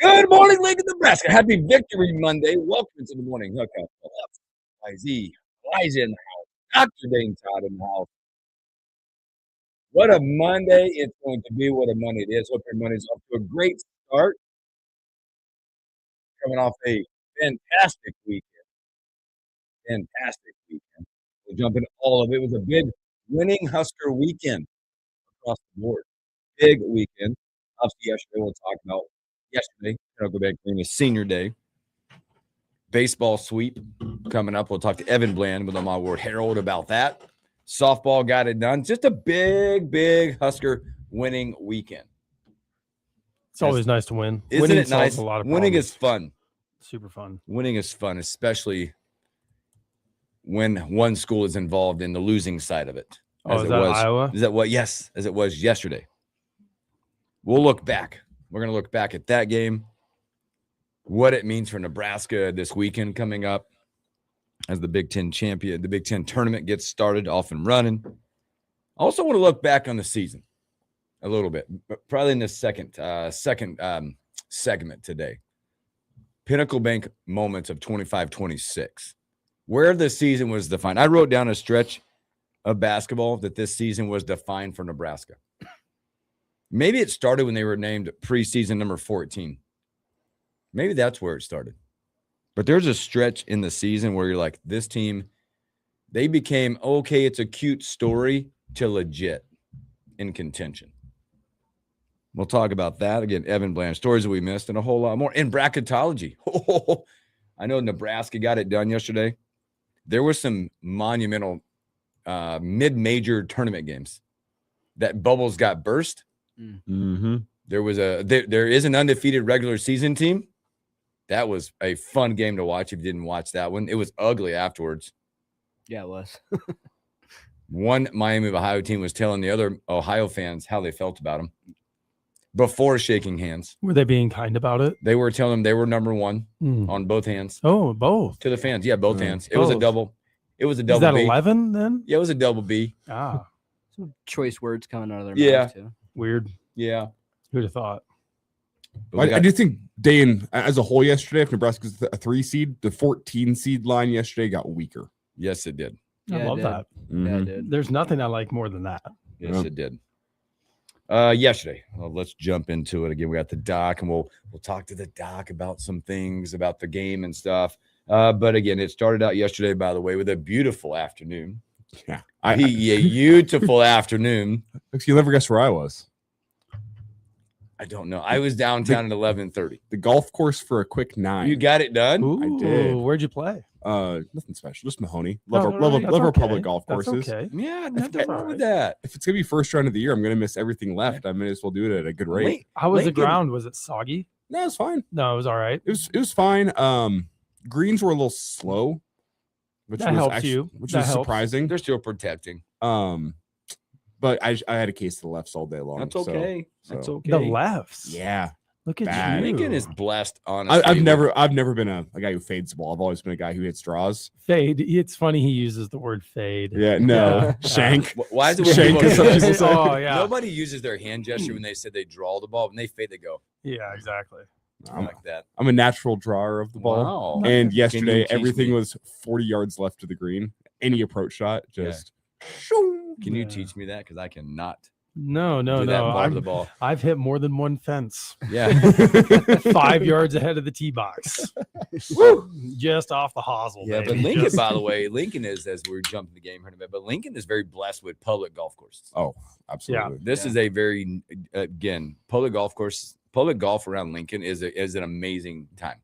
Good morning, Lincoln, Nebraska. Happy Victory Monday. Welcome to the morning hookup. YZ, Liza in the house. Dr. Dane Todd in the house. What a Monday it's going to be. What a Monday it is. Hope your Monday's off to a great start. Coming off a fantastic weekend. Fantastic weekend. We'll jump into all of it. It was a big winning Husker weekend across the board. Big weekend. Obviously, yesterday we'll talk about yesterday. I'll go back during the senior day. Baseball sweep coming up. We'll talk to Evan Bland with the My Word Herald about that. Softball got it done. Just a big Husker winning weekend. It's always nice to win. Isn't Winning it nice? solves a lot of Winning problems. is fun. Super fun. Winning is fun, especially when one school is involved in the losing side of it. Oh, is that Iowa? Is that what? Yes, as it was yesterday. We'll look back. We're going to look back at that game, what it means for Nebraska this weekend coming up as the Big Ten champion, the Big Ten tournament gets started off and running. I also want to look back on the season a little bit, but probably in the second segment today. Pinnacle Bank moments of 25-26, where the season was defined. I wrote down a stretch of basketball that this season was defined for Nebraska. Maybe it started when they were named preseason number 14. Maybe that's where it started. But there's a stretch in the season where you're like, this team, they became, okay, it's a cute story to legit in contention. We'll talk about that. Again, Evan Bland, stories that we missed, and a whole lot more. In bracketology. I know Nebraska got it done yesterday. There were some monumental mid-major tournament games that bubbles got burst. Mm-hmm. There is an undefeated regular season team. That was a fun game to watch if you didn't watch that one. It was ugly afterwards. Yeah, it was. One Miami of Ohio team was telling the other Ohio fans how they felt about them before shaking hands. Were they being kind about it? They were telling them they were number one on both hands. Oh, both. To the fans. Yeah, both hands. It was a double. It was a double. Is that B. 11 then? Yeah, it was a double B. Ah. Some choice words coming out of their Yeah. mouths, too. Weird. Yeah. Who'd have thought? I do think Dane, as a whole yesterday, if Nebraska's a 3 seed, the 14 seed line yesterday got weaker. Yes, it did. I Yeah, love it that. did. Yeah, it did. There's nothing I like more than that. Yes, it did. Yesterday, let's jump into it again. We got the doc, and we'll talk to the doc about some things about the game and stuff. But again, it started out yesterday, by the way, with a beautiful afternoon. Yeah, a beautiful afternoon. You'll never guess where I was. I don't know. I was downtown at 11:30. The golf course for a quick 9. You got it done? Ooh, I did. Where'd you play? Nothing special. Just Mahoney. Oh, Love all right. our That's public okay. golf That's courses. okay. Yeah, nothing wrong with right. that. If it's gonna be first round of the year, I'm gonna miss everything left. I may as well do it at a good rate. How was the Lincoln- ground? Was it soggy? No, it's fine. No, it was all right. It was fine. Greens were a little slow, which That was helps actually, you. which That was helps. surprising. They're still protecting. But I had a case to the lefts all day long. That's okay. That's okay. The lefts. Yeah. Look at Bad. you. Lincoln is blessed, honestly. I've never been a guy who fades the ball. I've always been a guy who hits straws. Fade. It's funny he uses the word fade. Yeah, no. Yeah. Shank. Why is it when Shank people is what say- people say. Oh, yeah. Nobody uses their hand gesture when they said they draw the ball. When they fade, they go Yeah, exactly. like that. I'm a natural drawer of the ball. Wow. And Can you yesterday, teach everything me? was 40 yards left to the green. Any approach shot, just Can you Yeah. teach me that? Because I cannot No. do that part of the ball. I've hit more than one fence. Yeah. 5 yards ahead of the tee box. Just off the hosel. Yeah, but baby. Lincoln, Just- by the way, Lincoln is, as we're jumping the game here in a bit, but Lincoln is very blessed with public golf courses. Oh, absolutely. This is a very, again, public golf around Lincoln is an amazing time,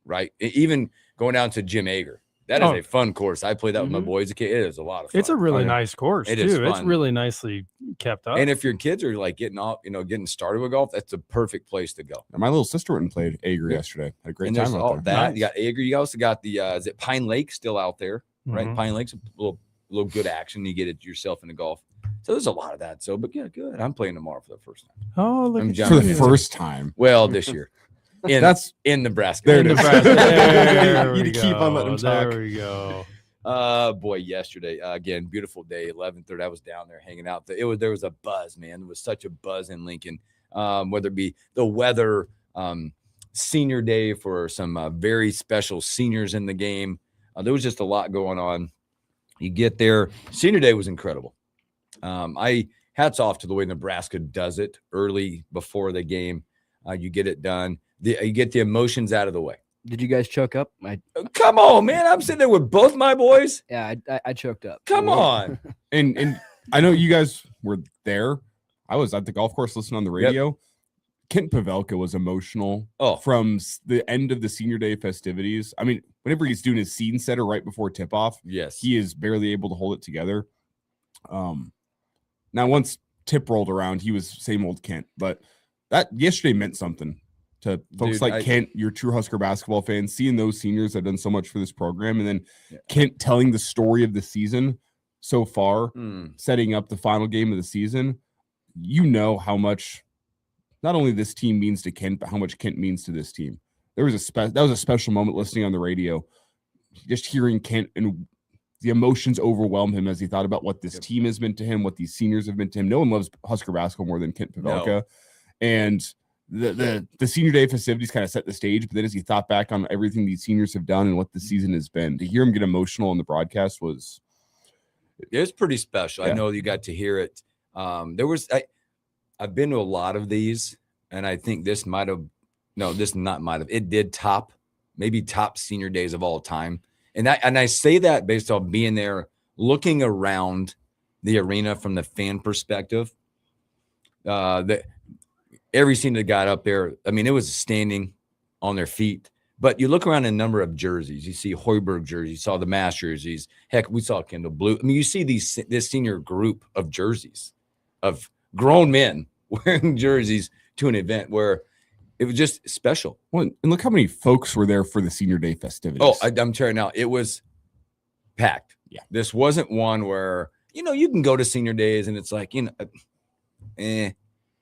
right? Even going down to Jim Ager. That is Oh. a fun course. I played that with my Mhm. boys as a kid. It is a lot of fun. It's a really yeah. nice course It too. is It's fun. really nicely kept up. And if your kids are like getting started with golf, that's a perfect place to go. And my little sister went and played Ager Yeah. yesterday. Had a great And time there's out all there. that. Nice. You got Ager. You also got the is it Pine Lake still out there, right? Mhm. Pine Lake's a little good action. You get it yourself into golf. So there's a lot of that. So, but yeah, good. I'm playing tomorrow for the first time. Oh, look I'm at jumping For the in. first time. Well, this year. That's in Nebraska. there it In is. Nebraska. There You we need to keep on letting go. him talk. There we go. Boy, yesterday again, beautiful day, 11:30. I was down there hanging out. There was a buzz, man. There was such a buzz in Lincoln. Whether it be the weather, senior day for some very special seniors in the game. There was just a lot going on. You get there. Senior day was incredible. Hats off to the way Nebraska does it early before the game. You get it done. You get the emotions out of the way. Did you guys choke up? Come on, man. I'm sitting there with both my boys. Yeah, I choked up. Come on. And I know you guys were there. I was at the golf course listening on the radio. Yep. Kent Pavelka was emotional from the end of the senior day festivities. I mean, whenever he's doing his scene setter right before tip-off, yes, he is barely able to hold it together. Now, once tip rolled around, he was same old Kent. But that yesterday meant something to folks like Kent, your true Husker basketball fans, seeing those seniors that have done so much for this program. And then Kent telling the story of the season so far, setting up the final game of the season. You know how much not only this team means to Kent, but how much Kent means to this team. There was that was a special moment listening on the radio, just hearing Kent, and the emotions overwhelmed him as he thought about what this team has meant to him, what these seniors have meant to him. No one loves Husker basketball more than Kent Pavelka. No. And the senior day festivities kind of set the stage, but then as he thought back on everything these seniors have done and what the season has been, to hear him get emotional on the broadcast was pretty special. I know you got to hear it. I've been to a lot of these, and I think this did top senior days of all time. And I say that based on being there, looking around the arena from the fan perspective. Every senior that got up there, I mean, it was standing on their feet. But you look around a number of jerseys. You see Hoiberg jerseys, you saw the Mass jerseys. Heck, we saw Kendall Blue. I mean, you see this senior group of jerseys of grown men wearing jerseys to an event where it was just special. Well, and look how many folks were there for the senior day festivities. Oh, I'm telling you now, it was packed. Yeah, this wasn't one where you can go to senior days and it's like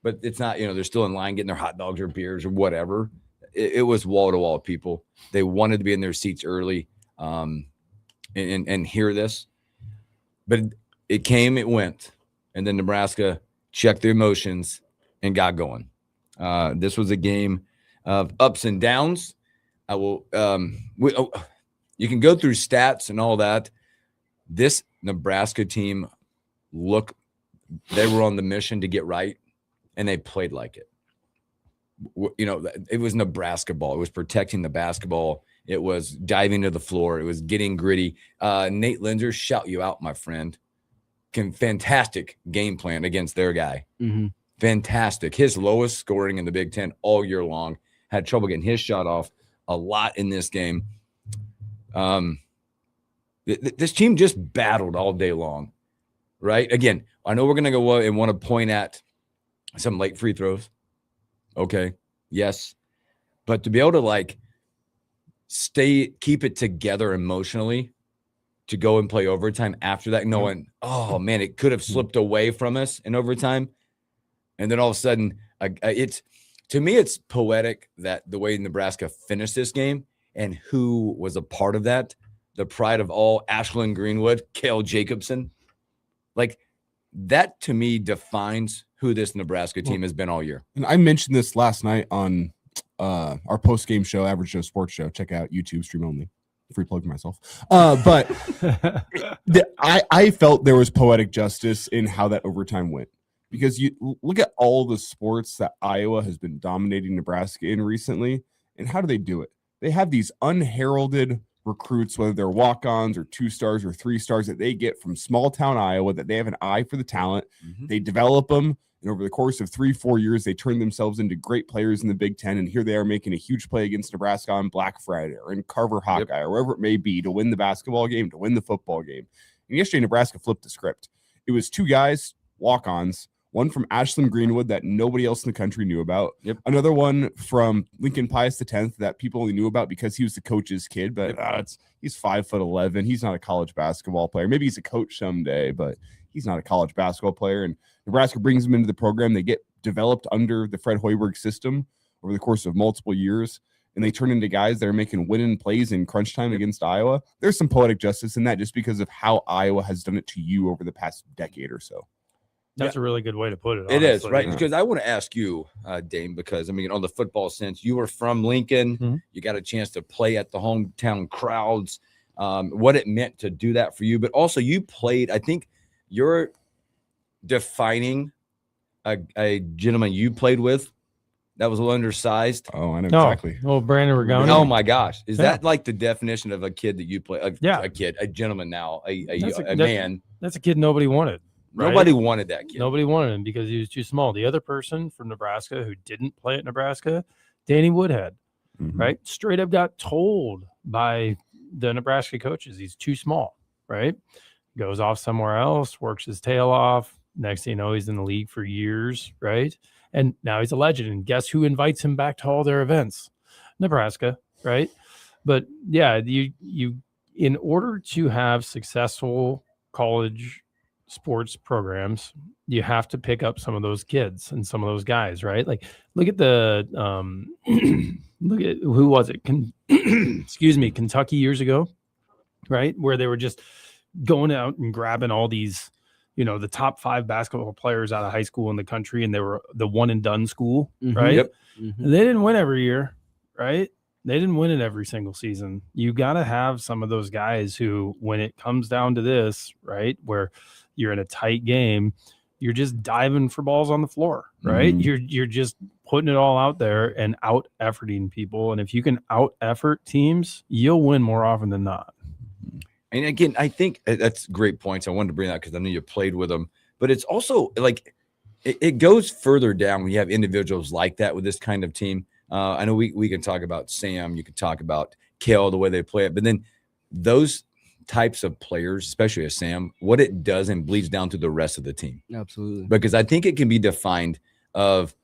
but it's not. They're still in line getting their hot dogs or beers or whatever. It was wall to wall people. They wanted to be in their seats early, and hear this, but it came, it went, and then Nebraska checked their emotions and got going. This was a game of ups and downs. You can go through stats and all that. This Nebraska team, they were on the mission to get right, and they played like it. It was Nebraska ball. It was protecting the basketball. It was diving to the floor. It was getting gritty. Nate Linzer, shout you out, my friend. Fantastic game plan against their guy. Mm-hmm. Fantastic. His lowest scoring in the Big Ten all year long. Had trouble getting his shot off a lot in this game. This team just battled all day long, right? Again, I know we're going to go and want to point at some late free throws. Okay, yes. But to be able to keep it together emotionally, to go and play overtime after that, knowing, oh man, it could have slipped away from us in overtime. And then all of a sudden, to me, it's poetic that the way Nebraska finished this game and who was a part of that, the pride of all, Ashlyn Greenwood, Cale Jacobson. That to me defines who this Nebraska team has been all year. And I mentioned this last night on our post-game show, Average Joe Sports Show. Check out YouTube, stream only. Free plug for myself. But I felt there was poetic justice in how that overtime went. Because you look at all the sports that Iowa has been dominating Nebraska in recently, and how do they do it? They have these unheralded recruits, whether they're walk-ons or 2-stars or 3-stars that they get from small-town Iowa, that they have an eye for the talent. Mm-hmm. They develop them, and over the course of 3-4 years, they turn themselves into great players in the Big Ten, and here they are making a huge play against Nebraska on Black Friday or in Carver Hawkeye or wherever it may be to win the basketball game, to win the football game. And yesterday, Nebraska flipped the script. It was 2 guys, walk-ons, one from Ashlyn Greenwood that nobody else in the country knew about. Yep. Another one from Lincoln Pius X that people only knew about because he was the coach's kid, but he's 5'11". He's not a college basketball player. Maybe he's a coach someday, but he's not a college basketball player. And Nebraska brings him into the program. They get developed under the Fred Hoiberg system over the course of multiple years, and they turn into guys that are making winning plays in crunch time against Iowa. There's some poetic justice in that just because of how Iowa has done it to you over the past decade or so. That's a really good way to put it. It is, honestly. right? Yeah. Because I want to ask you, Dame, because I mean, on the football sense, you were from Lincoln. Mhm. You got a chance to play at the hometown crowds. What it meant to do that for you, but also you played. I think you're defining a gentleman you played with that was a little undersized. Oh, I know No, exactly. well, Brandon Rigoni. Oh my gosh, is Yeah. that like the definition of a kid that you play? Yeah. A kid, a gentleman now, a That's- man. That's a kid nobody wanted. Right? Nobody wanted that kid. Nobody wanted him because he was too small. The other person from Nebraska who didn't play at Nebraska, Danny Woodhead, Mhm. right? Straight up got told by the Nebraska coaches he's too small, right? Goes off somewhere else, works his tail off. Next thing you know, he's in the league for years, right? And now he's a legend. And guess who invites him back to all their events? Nebraska, right? But yeah, you in order to have successful college sports programs, you have to pick up some of those kids and some of those guys, right? Like look at the look at who was it? Excuse me, Kentucky years ago, right? Where they were just going out and grabbing all these, the top 5 basketball players out of high school in the country, and they were the one and done school, Mhm. right? Yep. Mhm. And they didn't win every year, right? They didn't win it every single season. You got to have some of those guys who, when it comes down to this, right, where you're in a tight game, you're just diving for balls on the floor, right? Mhm. You're just putting it all out there and out efforting people. And if you can out effort teams, you'll win more often than not. And again, I think that's great points. I wanted to bring that because I know you played with them, but it's also like it goes further down when you have individuals like that with this kind of team. I know we can talk about Sam, you can talk about Kale, the way they play it, but then those types of players, especially a Sam, what it does and bleeds down to the rest of the team. Absolutely. Because I think it can be defined of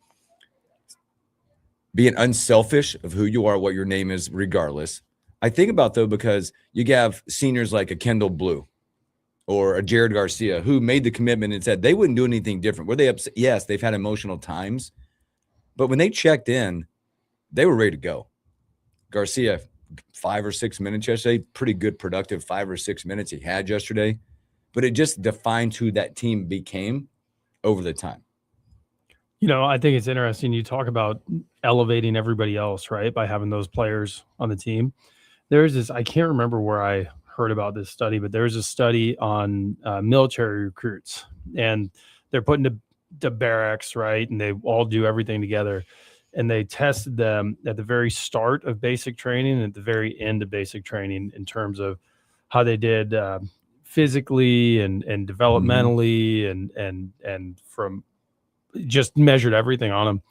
being unselfish of who you are, what your name is, regardless. I think about though, because you have seniors like a Kendall Blue or a Jared Garcia who made the commitment and said they wouldn't do anything different. Were they upset? Yes, they've had emotional times, but when they checked in, they were ready to go. Garcia, 5 or 6 minutes yesterday, pretty good, productive 5 or 6 minutes he had yesterday, but it just defines who that team became over the time. I think it's interesting. You talk about elevating everybody else, right? By having those players on the team. There's this, I can't remember where I heard about this study, but there's a study on military recruits, and they're put into the barracks, right? And they all do everything together. And they tested them at the very start of basic training and at the very end of basic training in terms of how they did physically and developmentally and from just measured everything on them.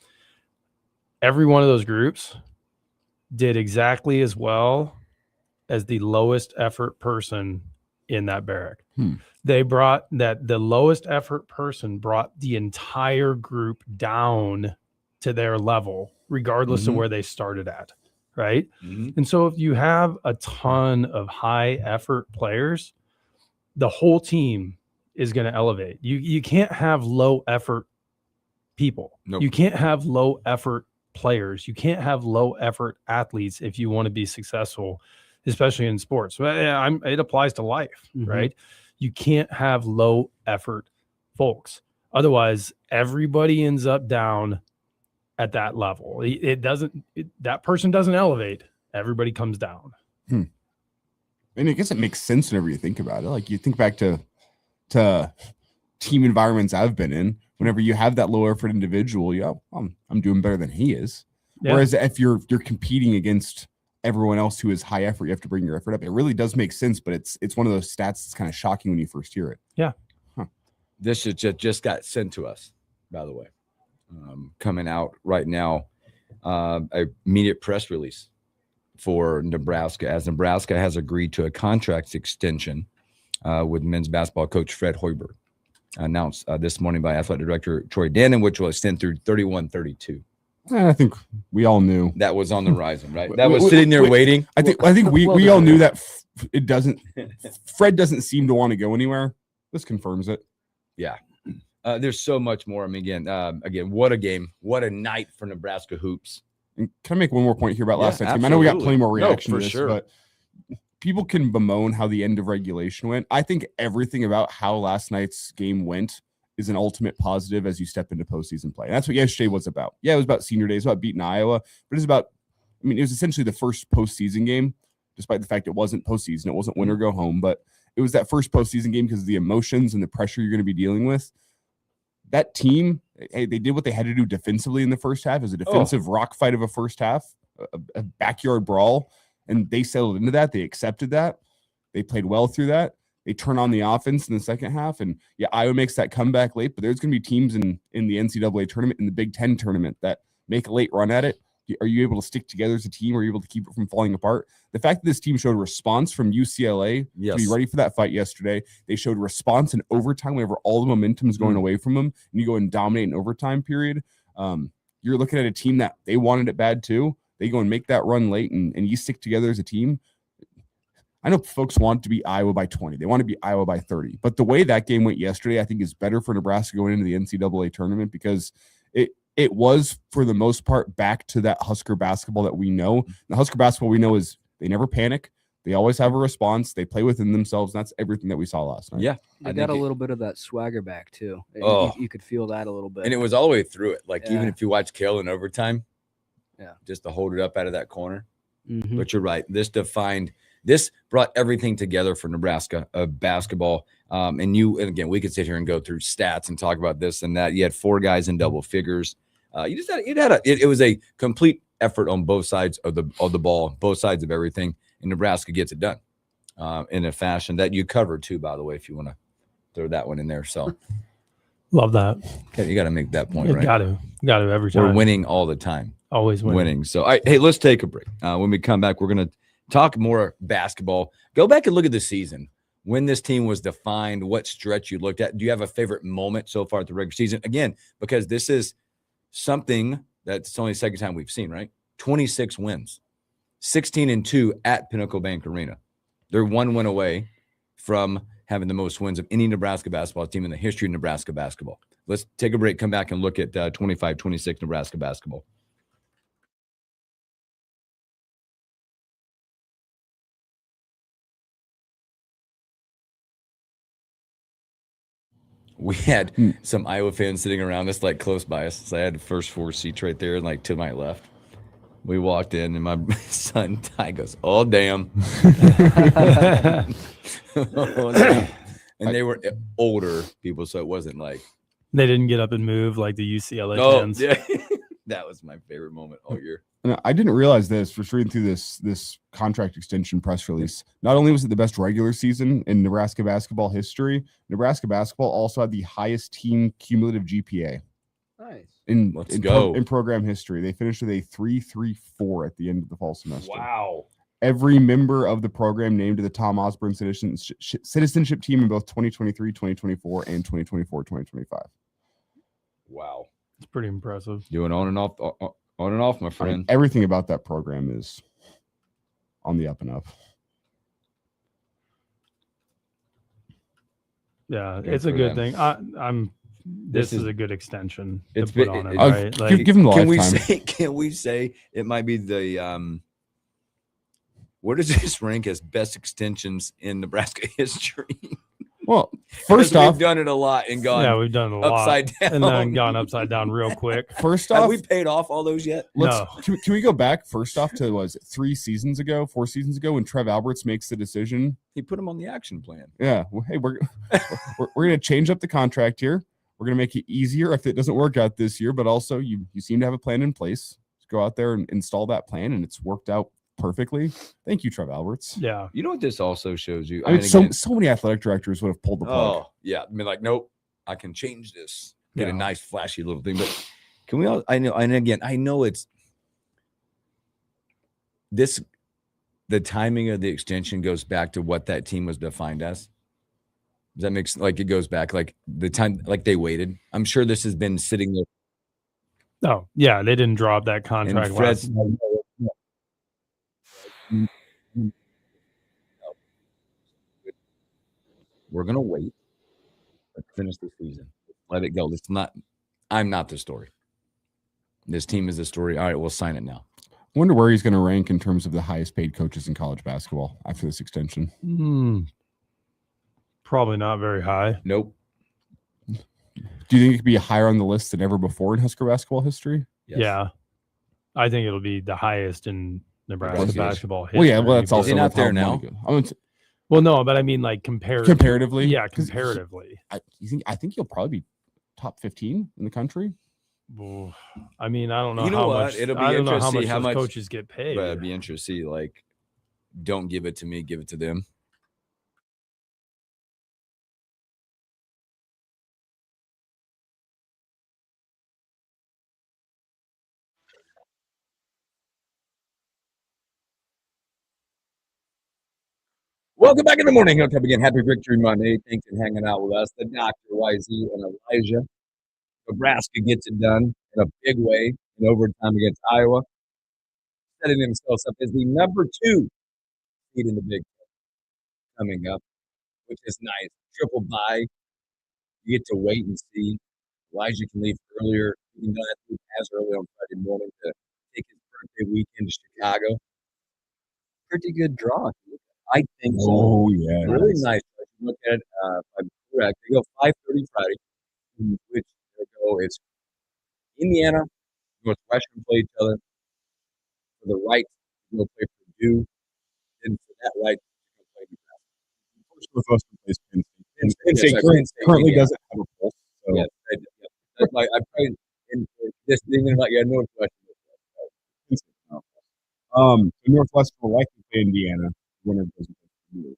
Every one of those groups did exactly as well as the lowest effort person in that barrack. They brought the lowest effort person brought the entire group down to their level, regardless of where they started at. Right. And so if you have a ton of high effort players, the whole team is going to elevate. You can't have low effort people. Nope. You can't have low effort players. You can't have low effort athletes if you want to be successful, especially in sports. It applies to life, right? You can't have low effort folks. Otherwise, everybody ends up down at that level. That person doesn't elevate. Everybody comes down. And I guess it makes sense whenever you think about it. Like you think back to team environments I've been in. Whenever you have that low effort individual, I'm doing better than he is. Yeah. Whereas if you're competing against everyone else who is high effort, you have to bring your effort up. It really does make sense, but it's one of those stats that's kind of shocking when you first hear it. Yeah. This just got sent to us, by the way. Coming out right now, a immediate press release for Nebraska, as Nebraska has agreed to a contract extension with men's basketball coach Fred Hoiberg, announced this morning by athletic director Troy Dannon, which will extend through 31-32. I think we all knew that was on the horizon, right? That was sitting there waiting. I think we all knew that it doesn't. Fred doesn't seem to want to go anywhere. This confirms it. Yeah. There's so much more. I mean, again, what a game. What a night for Nebraska hoops. And can I make one more point here about last night's game? I know we got plenty more reaction for to this, sure. But people can bemoan how the end of regulation went. I think everything about how last night's game went is an ultimate positive as you step into postseason play. And that's what yesterday was about. Yeah, it was about senior day. It was about beating Iowa, but it was about, I mean, it was essentially the first postseason game, despite the fact it wasn't postseason. It wasn't win or go home, but it was that first postseason game because of the emotions and the pressure you're going to be dealing with. That team, hey, they did what they had to do defensively in the first half. It was a defensive rock fight of a first half, a backyard brawl, and they settled into that. They accepted that. They played well through that. They turn on the offense in the second half, and yeah, Iowa makes that comeback late, but there's going to be teams in the NCAA tournament, in the Big Ten tournament, that make a late run at it. Are you able to stick together as a team? Are you able to keep it from falling apart? The fact that this team showed response from UCLA to be ready for that fight yesterday, they showed response in overtime whenever all the momentum is going away from them, and you go and dominate an overtime period. You're looking at a team that they wanted it bad too. They go and make that run late, and you stick together as a team. I know folks want to beat Iowa by 20. They want to beat Iowa by 30. But the way that game went yesterday, I think is better for Nebraska going into the NCAA tournament because it was, for the most part, back to that Husker basketball that we know. The Husker basketball we know is they never panic. They always have a response. They play within themselves. And that's everything that we saw last night. Yeah. They got a little bit of that swagger back, too. You could feel that a little bit. And it was all the way through it. Like, even if you watch Kale in overtime, just to hold it up out of that corner. Mm-hmm. But you're right. This brought everything together for Nebraska of basketball. And again, we could sit here and go through stats and talk about this and that. You had 4 guys in double figures. It was a complete effort on both sides of the ball, both sides of everything. And Nebraska gets it done in a fashion that you covered too, by the way, if you want to throw that one in there. So love that. Okay, you got to make that point, You right? got to every time. We're winning all the time. Always winning. So, all right, hey, let's take a break. When we come back, we're going to talk more basketball. Go back and look at the season. When this team was defined, what stretch you looked at. Do you have a favorite moment so far at the regular season? Again, because this is something that's only the second time we've seen, right? 26 wins, 16-2 at Pinnacle Bank Arena. They're 1 win away from having the most wins of any Nebraska basketball team in the history of Nebraska basketball. Let's take a break, come back and look at 25-26 Nebraska basketball. We had some Iowa fans sitting around us, like close by us. So I had the first 4 seats right there, and like to my left. We walked in, and my son Ty goes, "Oh damn!" And they were older people, so it wasn't like they didn't get up and move like the UCLA fans. Yeah, that was my favorite moment all year. And I didn't realize this. Just reading through this contract extension press release. Not only was it the best regular season in Nebraska basketball history, Nebraska basketball also had the highest team cumulative GPA. Nice. In program history. They finished with a 3.34 at the end of the fall semester. Wow. Every member of the program named to the Tom Osborne citizenship team in both 2023, 2024, and 2024, 2025. Wow. It's pretty impressive. Doing on and off, my friend. Everything about that program is on the up and up. Yeah, it's a good thing. This is a good extension to It's put on it, right? Like, give them the lifetime. Can we say it might be the where does this rank as best extensions in Nebraska history? Well, first off, we've done it a lot and gone we've done a lot upside down and then gone upside down real quick. First off, have we paid off all those yet? No. Can we go back first off to 4 seasons ago when Trev Alberts makes the decision? He put him on the action plan. Yeah. Well, hey, we're going to change up the contract here. We're going to make it easier if it doesn't work out this year, but also you seem to have a plan in place. Just go out there and install that plan, and it's worked out perfectly. Thank you, Trev Alberts. Yeah. You know what this also shows you? I mean, so many athletic directors would have pulled the plug. Oh, yeah. I mean, like, nope, I can change this. Get a nice, flashy little thing. But can we all, I know, and again, I know it's this, the timing of the extension goes back to what that team was defined as. Does that make sense? Like, it goes back, like the time, like they waited. I'm sure this has been sitting there. Oh, yeah. They didn't drop that contract. We're going to wait. Let's finish the season. Let it go. I'm not the story. This team is the story. All right, we'll sign it now. I wonder where he's going to rank in terms of the highest paid coaches in college basketball after this extension. Probably not very high. Nope. Do you think it could be higher on the list than ever before in Husker basketball history? Yes. Yeah, I think it'll be the highest in Nebraska Nebraska basketball history. Well, yeah, well, that's but- also he not with how there now? money goes. I mean, Well, no, but I mean like comparatively, Yeah, 'Cause comparatively. I think he'll probably be top 15 in the country. Oof. I mean, I don't know You know how what? much. It'll be I don't know how interesting much how those much- coaches get paid. But it'd be interesting to see, like, don't give it to me, give it to them. Welcome back in the morning. Hookup again. Happy Victory Monday. Thanks for hanging out with us. The Dr. YZ and Elijah. Nebraska gets it done in a big way in overtime against Iowa, setting themselves up as the number 2 seed in the Big Ten coming up, which is nice. Triple bye. You get to wait and see. Elijah can leave earlier. He can not leave as early on Friday morning to take his birthday weekend to Chicago. Pretty good draw. I think so. Oh, yeah. Really nice. If you look at it, if I'm correct, they go 5:30 Friday, in which they go, it's Indiana, Northwestern play each other for the right to go play Purdue, then for that right to go play Nebraska. Of course, Northwestern plays Penn State. Penn Penn State, State yes, currently, Penn State, currently Indiana. doesn't have a pulse. So. Yeah, that's like I probably just thinking about Northwestern. So Northwestern will likely play Indiana. Winner doesn't play Purdue.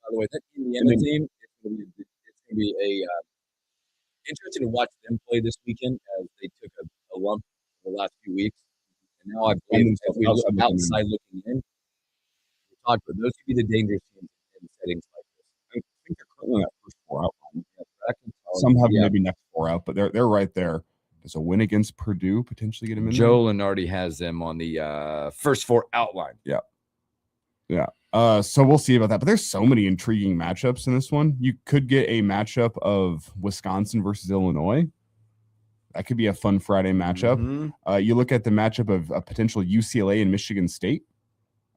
By the way, that Indiana team, it's going to be a interesting to watch them play this weekend as they took a lump in the last few weeks. And now I believe if we look outside looking in, we talked about those could be the dangerous teams in settings like this. I think they're currently in that first 4 out line. I can tell Some you, have maybe next 4 out, but they're right there. Does a win against Purdue potentially get him in Joe Lenardi has them on the first 4 outline. there? Yeah. So we'll see about that. But there's so many intriguing matchups in this one. You could get a matchup of Wisconsin versus Illinois. That could be a fun Friday matchup. Mhm. You look at the matchup of a potential UCLA and Michigan State.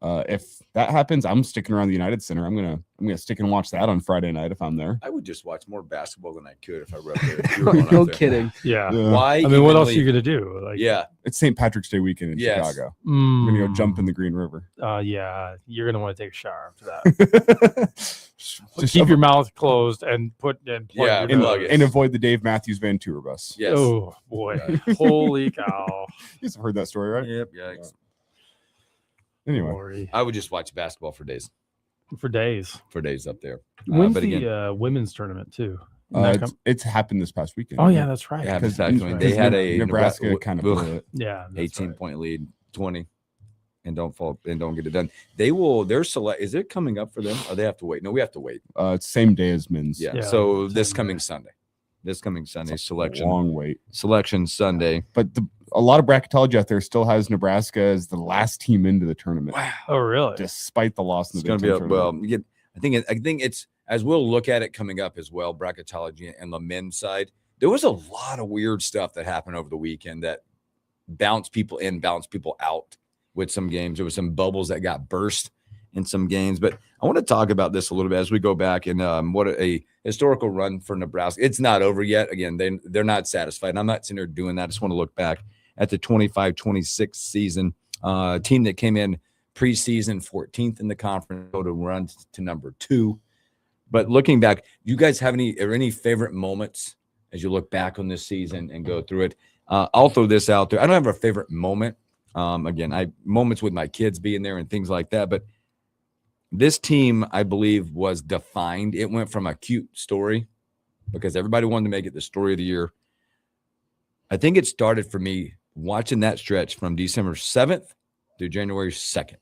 If that happens, I'm sticking around the United Center. I'm gonna stick and watch that on Friday night if I'm there. I would just watch more basketball than I could if I were up there. If you were going No up there. kidding. Yeah. Why? I mean, what even else are you leave? gonna do? Like, Yeah. It's St. Patrick's Day weekend in Yes. Chicago. I'm gonna go mm, jump in the Green River. Yeah, you're gonna want to take a shower after that. Just Keep your mouth closed and plug Yeah, your and nose. plug it. and avoid the Dave Matthews Van Tour bus. Yes. Oh boy, holy cow! You guys have heard that story, right? Yep. Yikes. Anyway, Glory. I would just watch basketball for days For days. up there. When's but the again, women's tournament too? Isn't that it's happened this past weekend. oh yeah, that's right. it happens Because back when they had a Nebraska kind of blew it. Yeah, that's 18-point lead, 20, and don't get it done. They're select. Is it coming up for them? Or they have to wait? No, we have to wait. It's same day as men's. Yeah. Yeah, So this same coming day. Sunday. This coming Sunday, It's a selection long wait. Sunday. But a lot of bracketology out there still has Nebraska as the last team into the tournament, Wow. Oh really? despite the loss in It's the going Big to be Ten well. tournament. I think it's as we'll look at it coming up as well. Bracketology and the men's side. There was a lot of weird stuff that happened over the weekend that bounced people in, bounced people out with some games. There was some bubbles that got burst in some games. But I want to talk about this a little bit as we go back and what a historical run for Nebraska. It's not over yet. Again, they're not satisfied. And I'm not sitting there doing that. I just want to look back at the 25-26 season. Team that came in preseason 14th in the conference, go to run to number 2. But looking back, you guys have any favorite moments as you look back on this season and go through it? I'll throw this out there. I don't have a favorite moment. Again, moments with my kids being there and things like that. But this team, I believe, was defined. It went from a cute story because everybody wanted to make it the story of the year. I think it started for me watching that stretch from December 7th through January 2nd.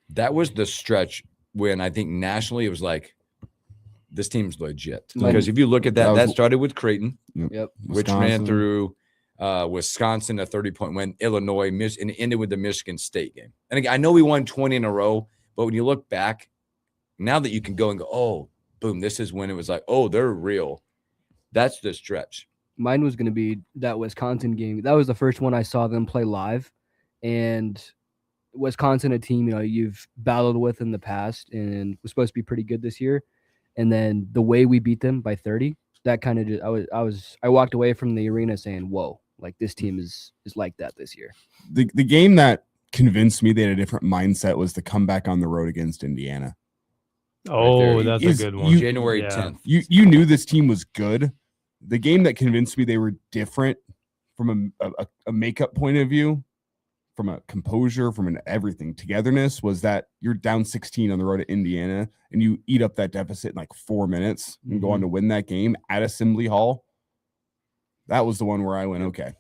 That was the stretch when I think nationally it was like, this team's legit. Because if you look at that started with Creighton, Yep. which ran through Wisconsin, a 30-point win, Illinois, and it ended with the Michigan State game. And again, I know we won 20 in a row, but when you look back, now that you can go and go, oh, boom, this is when it was like, oh, they're real. That's the stretch. Mine was going to be that Wisconsin game. That was the first one I saw them play live. And Wisconsin, a team, you've battled with in the past and was supposed to be pretty good this year. And then the way we beat them by 30, that kind of I walked away from the arena saying, "Whoa, like this team is like that this year." The game that convinced me they had a different mindset was the comeback on the road against Indiana. Oh, that's a good one. January Yeah. 10th. You knew this team was good. The game that convinced me they were different from a makeup point of view, from a composure, from an everything togetherness, was that you're down 16 on the road to Indiana and you eat up that deficit in like 4 minutes and go on to win that game at Assembly Hall. That was the one where I went, okay,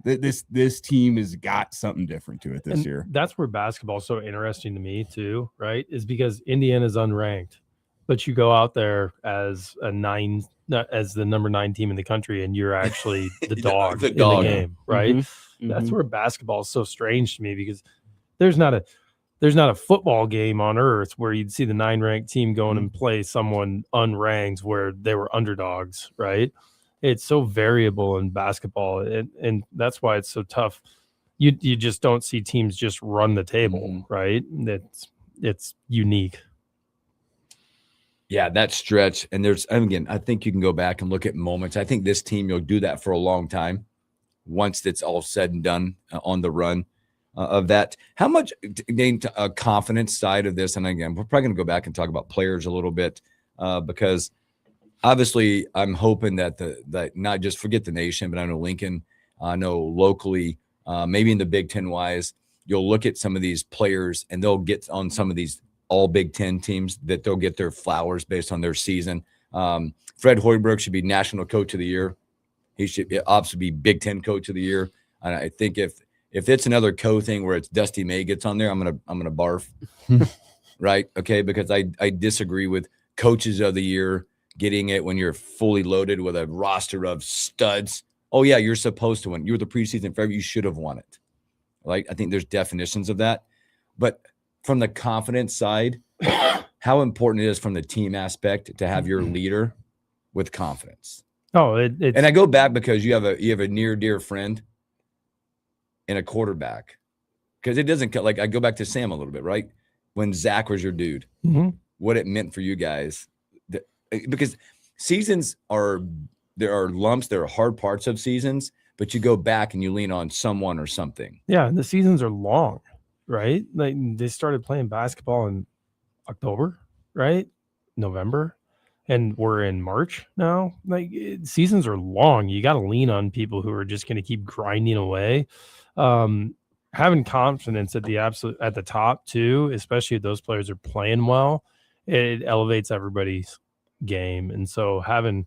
this team has got something different to it this year. That's where basketball's so interesting to me too, right? Is because Indiana's unranked, but you go out there as the number 9 team in the country, and you're actually the dog, in the game, right? That's where basketball is so strange to me, because there's not a football game on earth where you'd see the 9 ranked team going and play someone unranked where they were underdogs, right? It's so variable in basketball, and that's why it's so tough. You just don't see teams just run the table, right? It's unique. Yeah, that stretch. And again, I think you can go back and look at moments. I think this team, you'll do that for a long time once it's all said and done on the run of that. How much confidence side of this? And again, we're probably going to go back and talk about players a little bit because obviously I'm hoping that not just forget the nation, but I know Lincoln, I know locally, maybe in the Big Ten wise, you'll look at some of these players and they'll get on some of these all Big Ten teams that they'll get their flowers based on their season. Fred Hoiberg should be National Coach of the Year. He should obviously be Big Ten Coach of the Year. And I think if it's another thing where it's Dusty May gets on there, I'm gonna barf, right? Okay, because I disagree with Coaches of the Year getting it when you're fully loaded with a roster of studs. Oh yeah, you're supposed to win. You're the preseason favorite. You should have won it. Right? I think there's definitions of that, but from the confidence side, how important it is from the team aspect to have your leader with confidence. Oh, it's and I go back because you have a near dear friend and a quarterback, because it doesn't like I go back to Sam a little bit, right? When Zach was your dude, what it meant for you guys, because seasons there are lumps, there are hard parts of seasons, but you go back and you lean on someone or something. Yeah, and the seasons are long. Right? Like they started playing basketball in October, right? November, and we're in March now. Like seasons are long. You got to lean on people who are just going to keep grinding away. Having confidence at the top too, especially if those players are playing well, it elevates everybody's game. And so having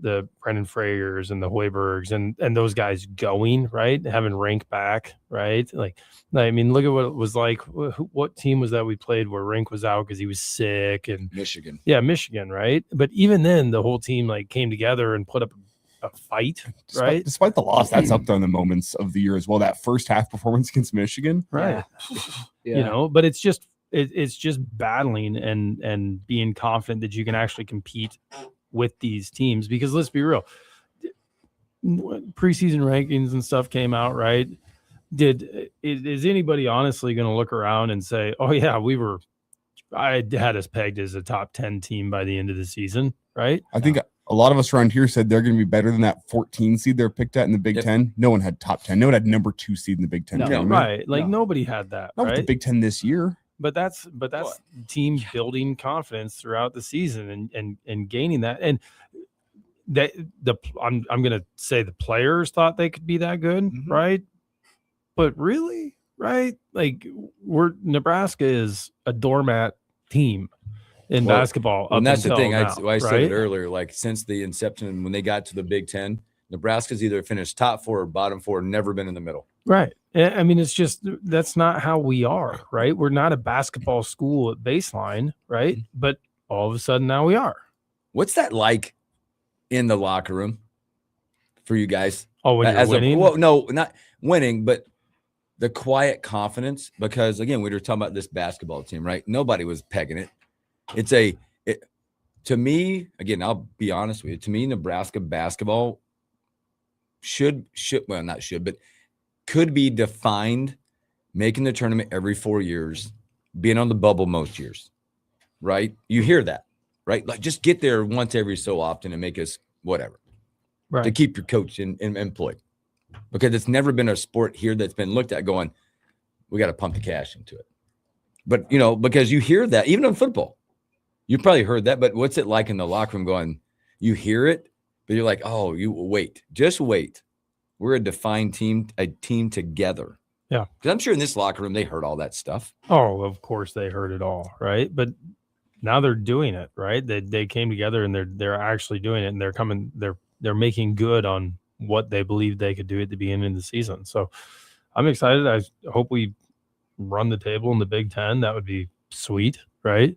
the Brendan Frayers and the Hoibergs and those guys going, right? Having Rink back, right? Like, I mean, look at what it was like. What team was that we played where Rink was out because he was sick? And Michigan. Yeah, Michigan, right? But even then, the whole team like came together and put up a fight, right? Despite the loss, that's up there in the moments of the year as well. That first half performance against Michigan, right? Yeah. You know, but it's just battling and being confident that you can actually compete with these teams, because let's be real, preseason rankings and stuff came out, right? Is anybody honestly going to look around and say, oh yeah, I had us pegged as a top 10 team by the end of the season, right? I think a lot of us around here said they're going to be better than that 14 seed they're picked at in the Big Ten. No one had top 10. No one had number 2 seed in the Big Ten. No, right? Like nobody had that. Not right? with the Big Ten this year. But that's team building confidence throughout the season and gaining that. And I'm gonna say the players thought they could be that good, right? But really, right? Like Nebraska is a doormat team in basketball. And that's the thing. Now, I said it earlier. Like since the inception, when they got to the Big Ten, Nebraska's either finished top 4 or bottom 4, never been in the middle. Right. I mean, it's just that's not how we are, right? We're not a basketball school at baseline, right? But all of a sudden now we are. What's that like in the locker room for you guys? Oh, when you're winning? Well, no, not winning, but the quiet confidence. Because again, we were talking about this basketball team, right? Nobody was pegging it. To me, again, I'll be honest with you. To me, Nebraska basketball but could be defined making the tournament every 4 years, being on the bubble most years, right? You hear that, right? Like just get there once every so often and make us whatever to Right. keep your coach employed, because it's never been a sport here that's been looked at going, we got to pump the cash into it. But, because you hear that even in football, you probably heard that, but what's it like in the locker room going, you hear it, but you're like, oh, you wait, just wait. We're a defined team, a team together. Yeah. Because I'm sure in this locker room, they heard all that stuff. Oh, of course they heard it all, right? But now they're doing it, right? They came together and they're actually doing it, and they're making good on what they believed they could do at the beginning of the season. So I'm excited. I hope we run the table in the Big Ten. That would be sweet, right?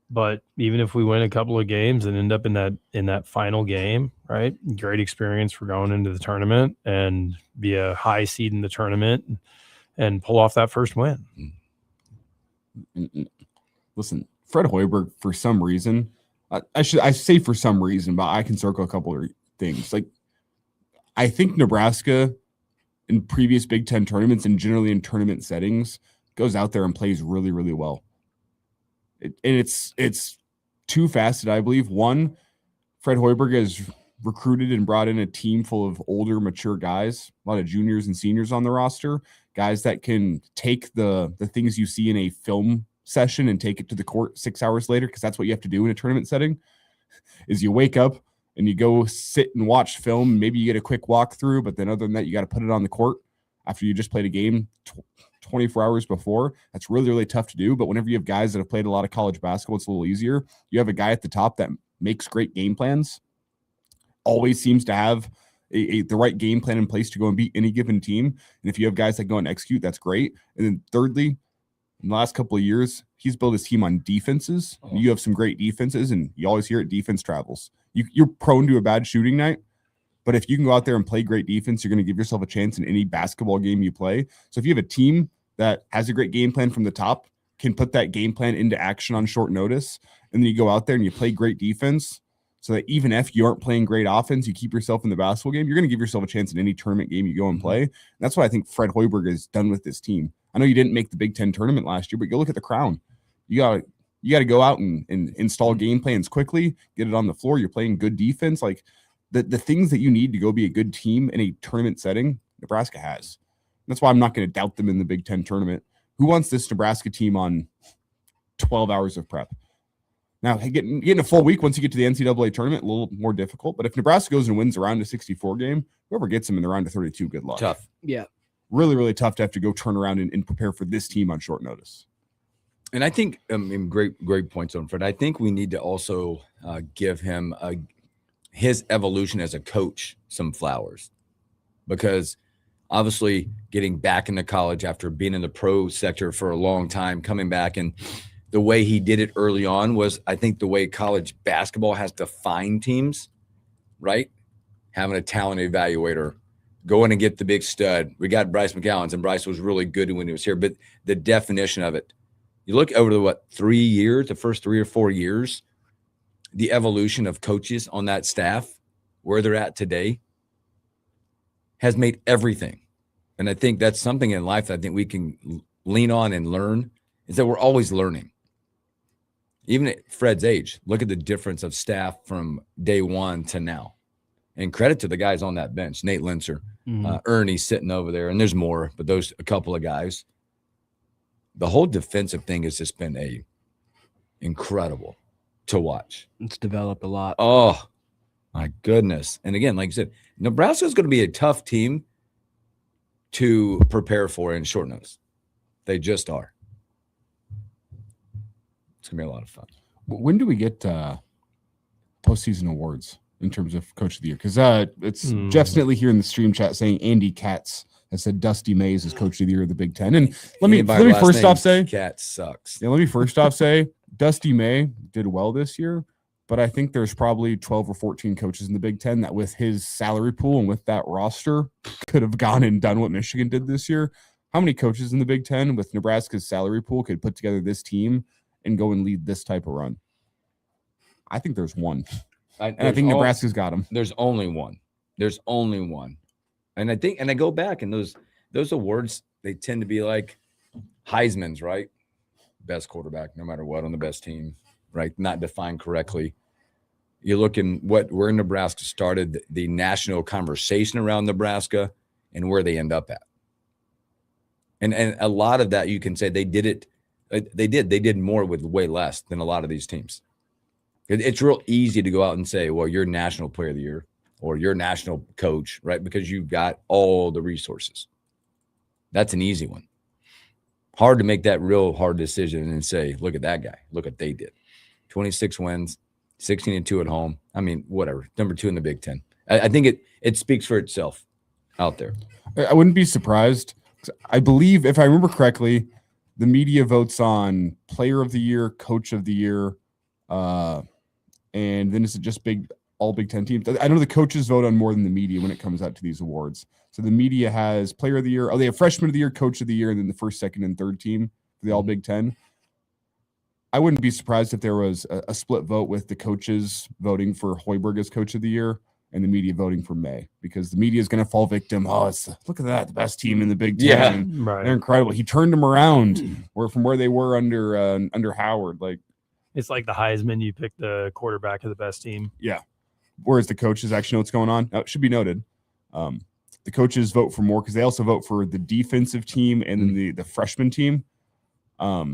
But even if we win a couple of games and end up in that final game, right? Great experience for going into the tournament and be a high seed in the tournament and pull off that first win. Listen, Fred Hoiberg, for some reason, I say for some reason, but I can circle a couple of things. Like, I think Nebraska in previous Big Ten tournaments and generally in tournament settings goes out there and plays really, really well. And it's two-faceted, I believe. One, Fred Hoiberg has recruited and brought in a team full of older, mature guys, a lot of juniors and seniors on the roster, guys that can take the things you see in a film session and take it to the court 6 hours later, because that's what you have to do in a tournament setting, is you wake up and you go sit and watch film. Maybe you get a quick walkthrough, but then other than that, you got to put it on the court after you just played a game 24 hours before. That's really, really tough to do. But whenever you have guys that have played a lot of college basketball, it's a little easier. You have a guy at the top that makes great game plans, always seems to have the right game plan in place to go and beat any given team. And if you have guys that go and execute, that's great. And then thirdly, in the last couple of years, he's built his team on defenses. You have some great defenses, and you always hear it, defense travels. You're prone to a bad shooting night, but if you can go out there and play great defense, you're going to give yourself a chance in any basketball game you play. So if you have a team that has a great game plan from the top, can put that game plan into action on short notice, and then you go out there and you play great defense, so that even if you aren't playing great offense, you keep yourself in the basketball game, you're going to give yourself a chance in any tournament game you go and play. And that's what I think Fred Hoiberg has done with this team. I know you didn't make the Big Ten tournament last year, but go look at the Crown. You got to go out and install game plans quickly, get it on the floor. You're playing good defense. Like the things that you need to go be a good team in a tournament setting, Nebraska has. That's why I'm not going to doubt them in the Big Ten tournament. Who wants this Nebraska team on 12 hours of prep? Now, getting a full week once you get to the NCAA tournament, a little more difficult. But if Nebraska goes and wins a round of 64 game, whoever gets them in the round of 32, good luck. Tough. Yeah. Really, really tough to have to go turn around and prepare for this team on short notice. And I think, great points on Fred. I think we need to also give him his evolution as a coach some flowers, because obviously getting back into college after being in the pro sector for a long time, coming back, and the way he did it early on was, I think, the way college basketball has defined teams, right? Having a talent evaluator, go in and get the big stud. We got Bryce McGowan, and Bryce was really good when he was here, but the definition of it, you look over the, 3 years, the first 3 or 4 years, the evolution of coaches on that staff, where they're at today, has made everything. And I think that's something in life that I think we can lean on and learn, is that we're always learning. Even at Fred's age, look at the difference of staff from day one to now. And credit to the guys on that bench, Nate Linzer, Ernie sitting over there, and there's more, but those a couple of guys. The whole defensive thing has just been incredible to watch. It's developed a lot. Oh, my goodness. And again, like I said, Nebraska is going to be a tough team to prepare for in short notice. They just are. It's going to be a lot of fun. When do we get postseason awards in terms of Coach of the Year? Because it's Jeff Snitley here in the stream chat saying Andy Katz has said Dusty Mays is Coach of the Year of the Big Ten. And let me first off say, Katz sucks. Yeah, let me first off say Dusty May did well this year, but I think there's probably 12 or 14 coaches in the Big Ten that with his salary pool and with that roster could have gone and done what Michigan did this year. How many coaches in the Big Ten with Nebraska's salary pool could put together this team and go and lead this type of run? I think there's one. I think Nebraska's got him. There's only one. There's only one. And I think, and I go back, and those awards, they tend to be like Heisman's, right? Best quarterback, no matter what, on the best team. right? Not defined correctly. You look in where Nebraska started, the national conversation around Nebraska and where they end up at. And a lot of that you can say they did it. They did more with way less than a lot of these teams. It's real easy to go out and say, well, you're national player of the year or you're national coach, right? Because you've got all the resources. That's an easy one. Hard to make that real hard decision and say, look at that guy. Look what they did. 26 wins, 16-2 at home. I mean, whatever. Number 2 in the Big Ten. I think it speaks for itself out there. I wouldn't be surprised. I believe, if I remember correctly, the media votes on player of the year, coach of the year, and then is it just all Big Ten teams? I know the coaches vote on more than the media when it comes out to these awards. So the media has player of the year. Oh, they have freshman of the year, coach of the year, and then the first, second, and third team for the all Big Ten. I wouldn't be surprised if there was a split vote with the coaches voting for Hoiberg as coach of the year and the media voting for May, because the media is going to fall victim. Oh, look at that, the best team in the Big Ten. Yeah, right. They're incredible. He turned them around from where they were under Howard. Like, It's like the Heisman. You pick the quarterback of the best team. yeah. Whereas the coaches actually know what's going on. Now, it should be noted. The coaches vote for more because they also vote for the defensive team and then the freshman team,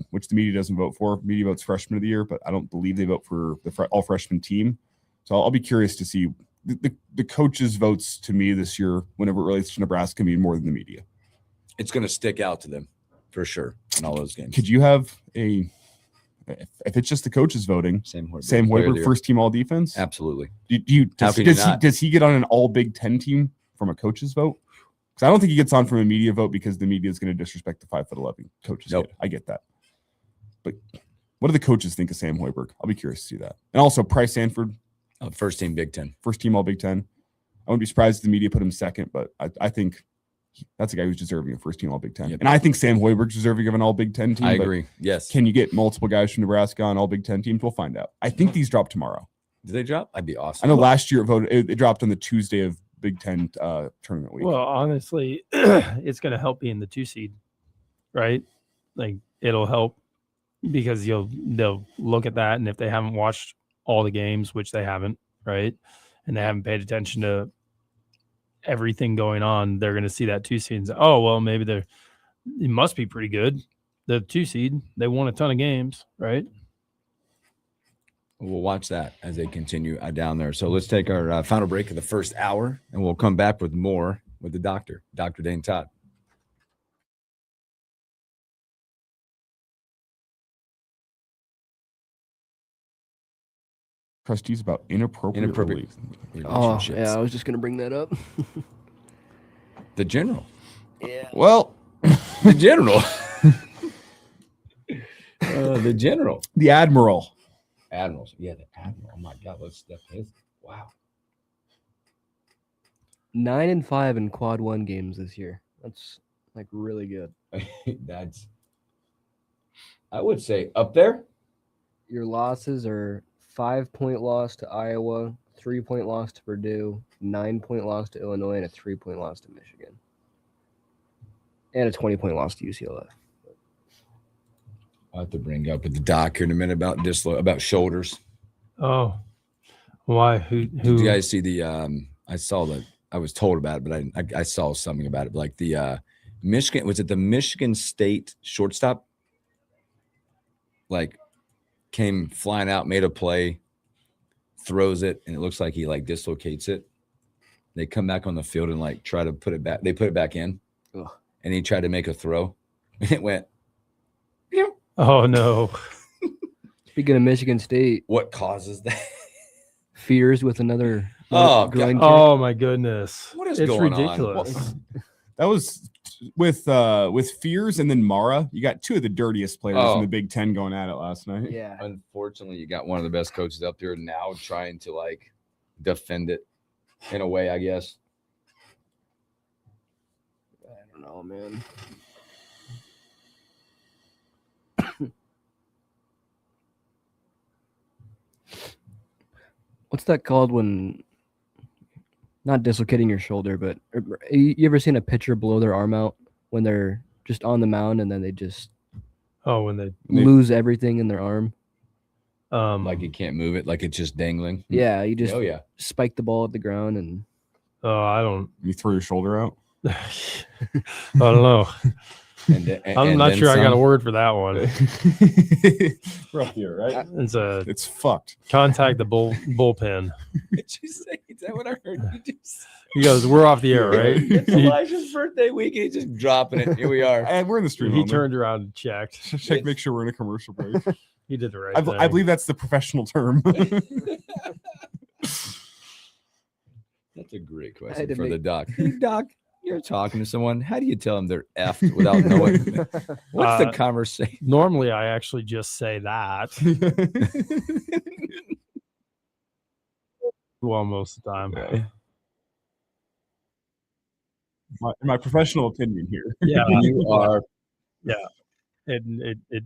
which the media doesn't vote for. Media votes freshman of the year, but I don't believe they vote for the all freshman team. So I'll be curious to see the coaches' votes to me this year, whenever it relates to Nebraska, mean more than the media. It's going to stick out to them for sure in all those games. Could you have if it's just the coaches voting, Sam Hoiberg, first team all defense? Absolutely. Does he get on an all Big Ten team from a coach's vote? Because I don't think he gets on from a media vote because the media is going to disrespect the 5'11" coaches. Nope. I get that. But what do the coaches think of Sam Hoiberg? I'll be curious to see that. And also Price Sanford, First team Big Ten. first team all Big Ten. I wouldn't be surprised if the media put him second, but I think that's a guy who's deserving of first team all Big Ten. Yep. And I think Sam Hoiberg's deserving of an all Big Ten team. I but agree. Yes. Can you get multiple guys from Nebraska on all Big Ten teams? We'll find out. I think these drop tomorrow. Did they drop? That'd be I awesome. know last year it dropped on the Tuesday of Big Ten tournament week. Well, honestly, it's going to help being the 2 seed, right? Like, it'll help because they'll look at that, and if they haven't watched all the games, which they haven't, right, and they haven't paid attention to everything going on, they're going to see that 2 seed and say, oh, well, maybe it must be pretty good. The 2 seed, they won a ton of games, right? We'll watch that as they continue down there. So let's take our final break of the first hour, and we'll come back with more with the doctor, Dr. Dane Todd. Trustees about inappropriate Oh, yeah, I was just going to bring that up. The general. Yeah. Well, The general. The general. the Admiral. Admirals. Yeah, the Admiral. Oh, my God. Let's step his. Wow. 9-5 in quad 1 games this year. That's like really good. That's, I would say, up there. Your losses are 5-point loss to Iowa, 3-point loss to Purdue, 9-point loss to Illinois, and a 3-point loss to Michigan. And a 20-point loss to UCLA. I'll have to bring up with the doc here in a minute about shoulders. Oh, why? Who? Did you guys see the? I was told about it, but I saw something about it. Like the Michigan, was it the Michigan State shortstop? Like came flying out, made a play, throws it, and it looks like he like dislocates it. They come back on the field and like try to put it back. They put it back in, Ugh. and he tried to make a throw. It went. Oh, no. Speaking of Michigan State, What causes that? Fears with another Oh, groin kick. Oh, my goodness. What is it's going on? ridiculous. That was with Fears and then Mara. You got two of the dirtiest players in the Big Ten going at it last night. Yeah. Unfortunately, you got one of the best coaches up there now trying to like defend it in a way, I guess. I don't know, man. What's that called when not dislocating your shoulder, but you ever seen a pitcher blow their arm out when they're just on the mound and then they just Oh, when they lose everything in their arm? Like you can't move it, like it's just dangling. Yeah, you just Oh yeah. spike the ball at the ground and I don't. You throw your shoulder out. I don't know. I'm not sure I got a word for that one. Rough here, right? It's fucked. contact the bullpen. Did you say? Is that what I heard you just? He goes, "We're off the air, right?" It's Elijah's birthday week. He's just dropping it. Here we are. And we're in the stream. He turned around and checked. Check, make sure we're in a commercial break. He did the right I thing. believe that's the professional term. That's a great I had question to for the make- doc. Hey, doc, you're talking to someone. How do you tell them they're effed without knowing? What's the conversation? Normally, I actually just say that. Well, most of the time. my professional opinion here. Yeah, You are. it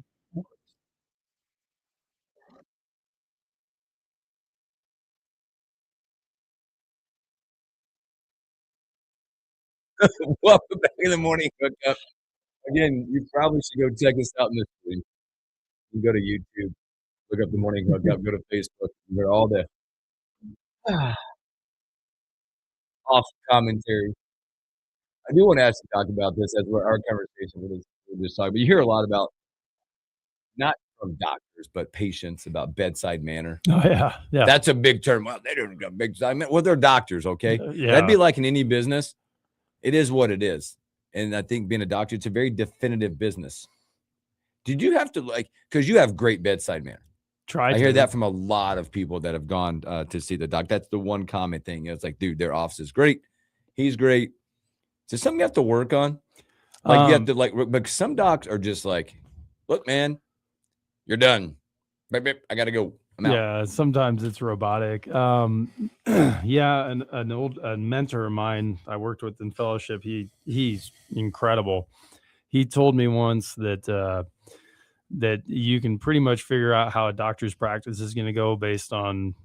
Welcome back in the morning hookup. Again, you probably should go check us out in the stream. You can go to YouTube, look up the morning hookup, go to Facebook, go to all the off commentary. I do want to actually talk about this as our conversation we're just talking, but you hear a lot about not from doctors, but patients about bedside manner. Oh yeah. That's a big term. Well, they don't got bedside manner. Well, they're doctors, okay? Yeah. That'd be like in any business. It is what it is. And I think being a doctor, it's a very definitive business. Did you have to because you have great bedside manner. I hear that from a lot of people that have gone to see the doc. That's the one common thing. It's like, dude, their office is great. He's great. Is something you have to work on? Like you have to but some docs are just like, look, man, you're done. Beep, beep, I got to go. I'm out. Yeah, sometimes it's robotic. Yeah, an old mentor of mine I worked with in fellowship, he's incredible. He told me once that that you can pretty much figure out how a doctor's practice is going to go based on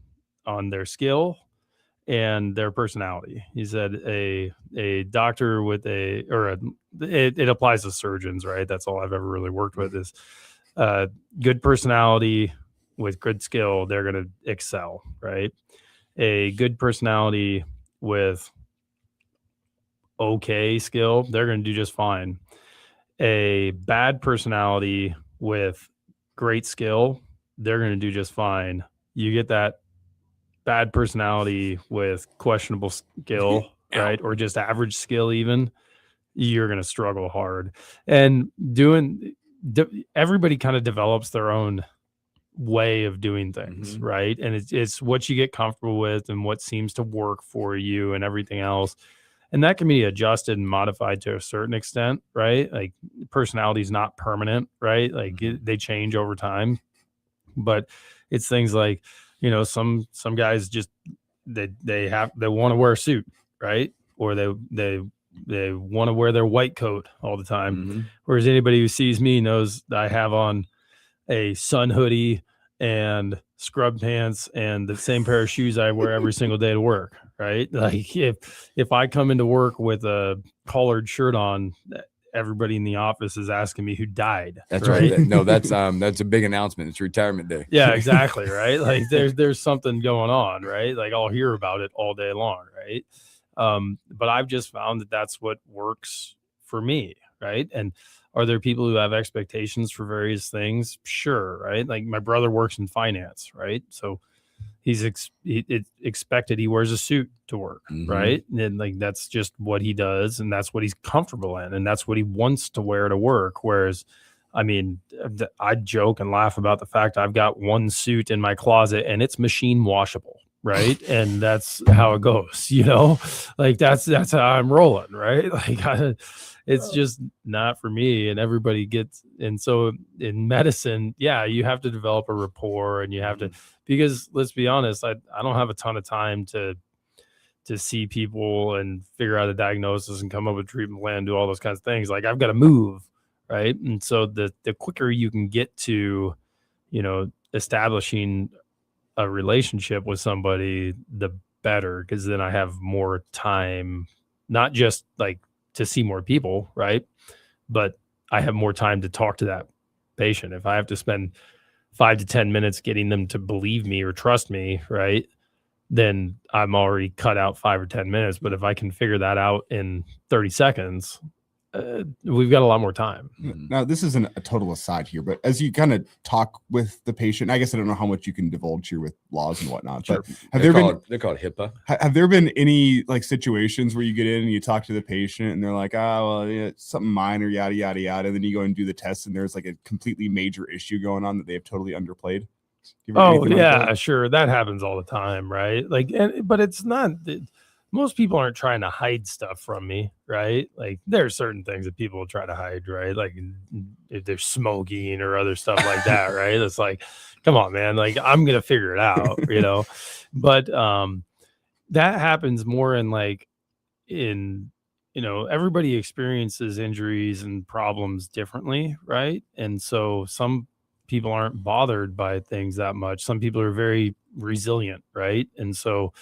their skill and their personality. He said a doctor with it applies to surgeons, right? That's all I've ever really worked with is good personality with good skill, they're going to excel, right? A good personality with okay skill, they're going to do just fine. A bad personality with great skill, they're going to do just fine. You get that bad personality with questionable skill, right? Or just average skill even, you're going to struggle hard. And everybody kind of develops their own way of doing things, right? And it's what you get comfortable with and what seems to work for you and everything else. And that can be adjusted and modified to a certain extent, right? Like personality is not permanent, right? Like they change over time. But it's things like, some guys just they want to wear a suit, right? Or they want to wear their white coat all the time. Whereas anybody who sees me knows that I have on a sun hoodie and scrub pants and the same pair of shoes I wear every single day to work, right? Like if I come into work with a collared shirt on, everybody in the office is asking me who died. That's right. No, that's a big announcement. It's retirement day. Yeah, exactly. Right. Like there's something going on, right? Like I'll hear about it all day long. Right. But I've just found that that's what works for me. Right. And are there people who have expectations for various things? Sure. Right. Like my brother works in finance. Right. So he's expected he wears a suit to work. Right. And like, that's just what he does. And that's what he's comfortable in. And that's what he wants to wear to work. Whereas, I mean, I joke and laugh about the fact I've got one suit in my closet and it's machine washable. Right. And that's how it goes, like that's how I'm rolling. Right. Like it's just not for me, and everybody gets. And so in medicine, yeah, you have to develop a rapport, and you have to, because let's be honest, I don't have a ton of time to see people and figure out a diagnosis and come up with a treatment plan, do all those kinds of things. Like I've got to move. Right. And so the quicker you can get to, establishing a relationship with somebody, the better, because then I have more time, not just like to see more people, right? But I have more time to talk to that patient. If I have to spend 5 to 10 minutes getting them to believe me or trust me, right? Then I'm already cut out 5 or 10 minutes. But if I can figure that out in 30 seconds, we've got a lot more time. Now, this isn't a total aside here, but as you kind of talk with the patient, I guess I don't know how much you can divulge here with laws and whatnot, Sure. but They're called HIPAA. have there been any like situations where you get in and you talk to the patient and they're like, well, yeah, it's something minor, yada, yada, yada. And then you go and do the test and there's like a completely major issue going on that they have totally underplayed? Oh yeah, sure. That happens all the time, right? Like, but it's not. Most people aren't trying to hide stuff from me, right? Like, there are certain things that people try to hide, right? Like, if they're smoking or other stuff like that, right? It's like, come on, man. Like, I'm gonna figure it out, you know. But that happens more in everybody experiences injuries and problems differently, right? And so some people aren't bothered by things that much. Some people are very resilient, right? And so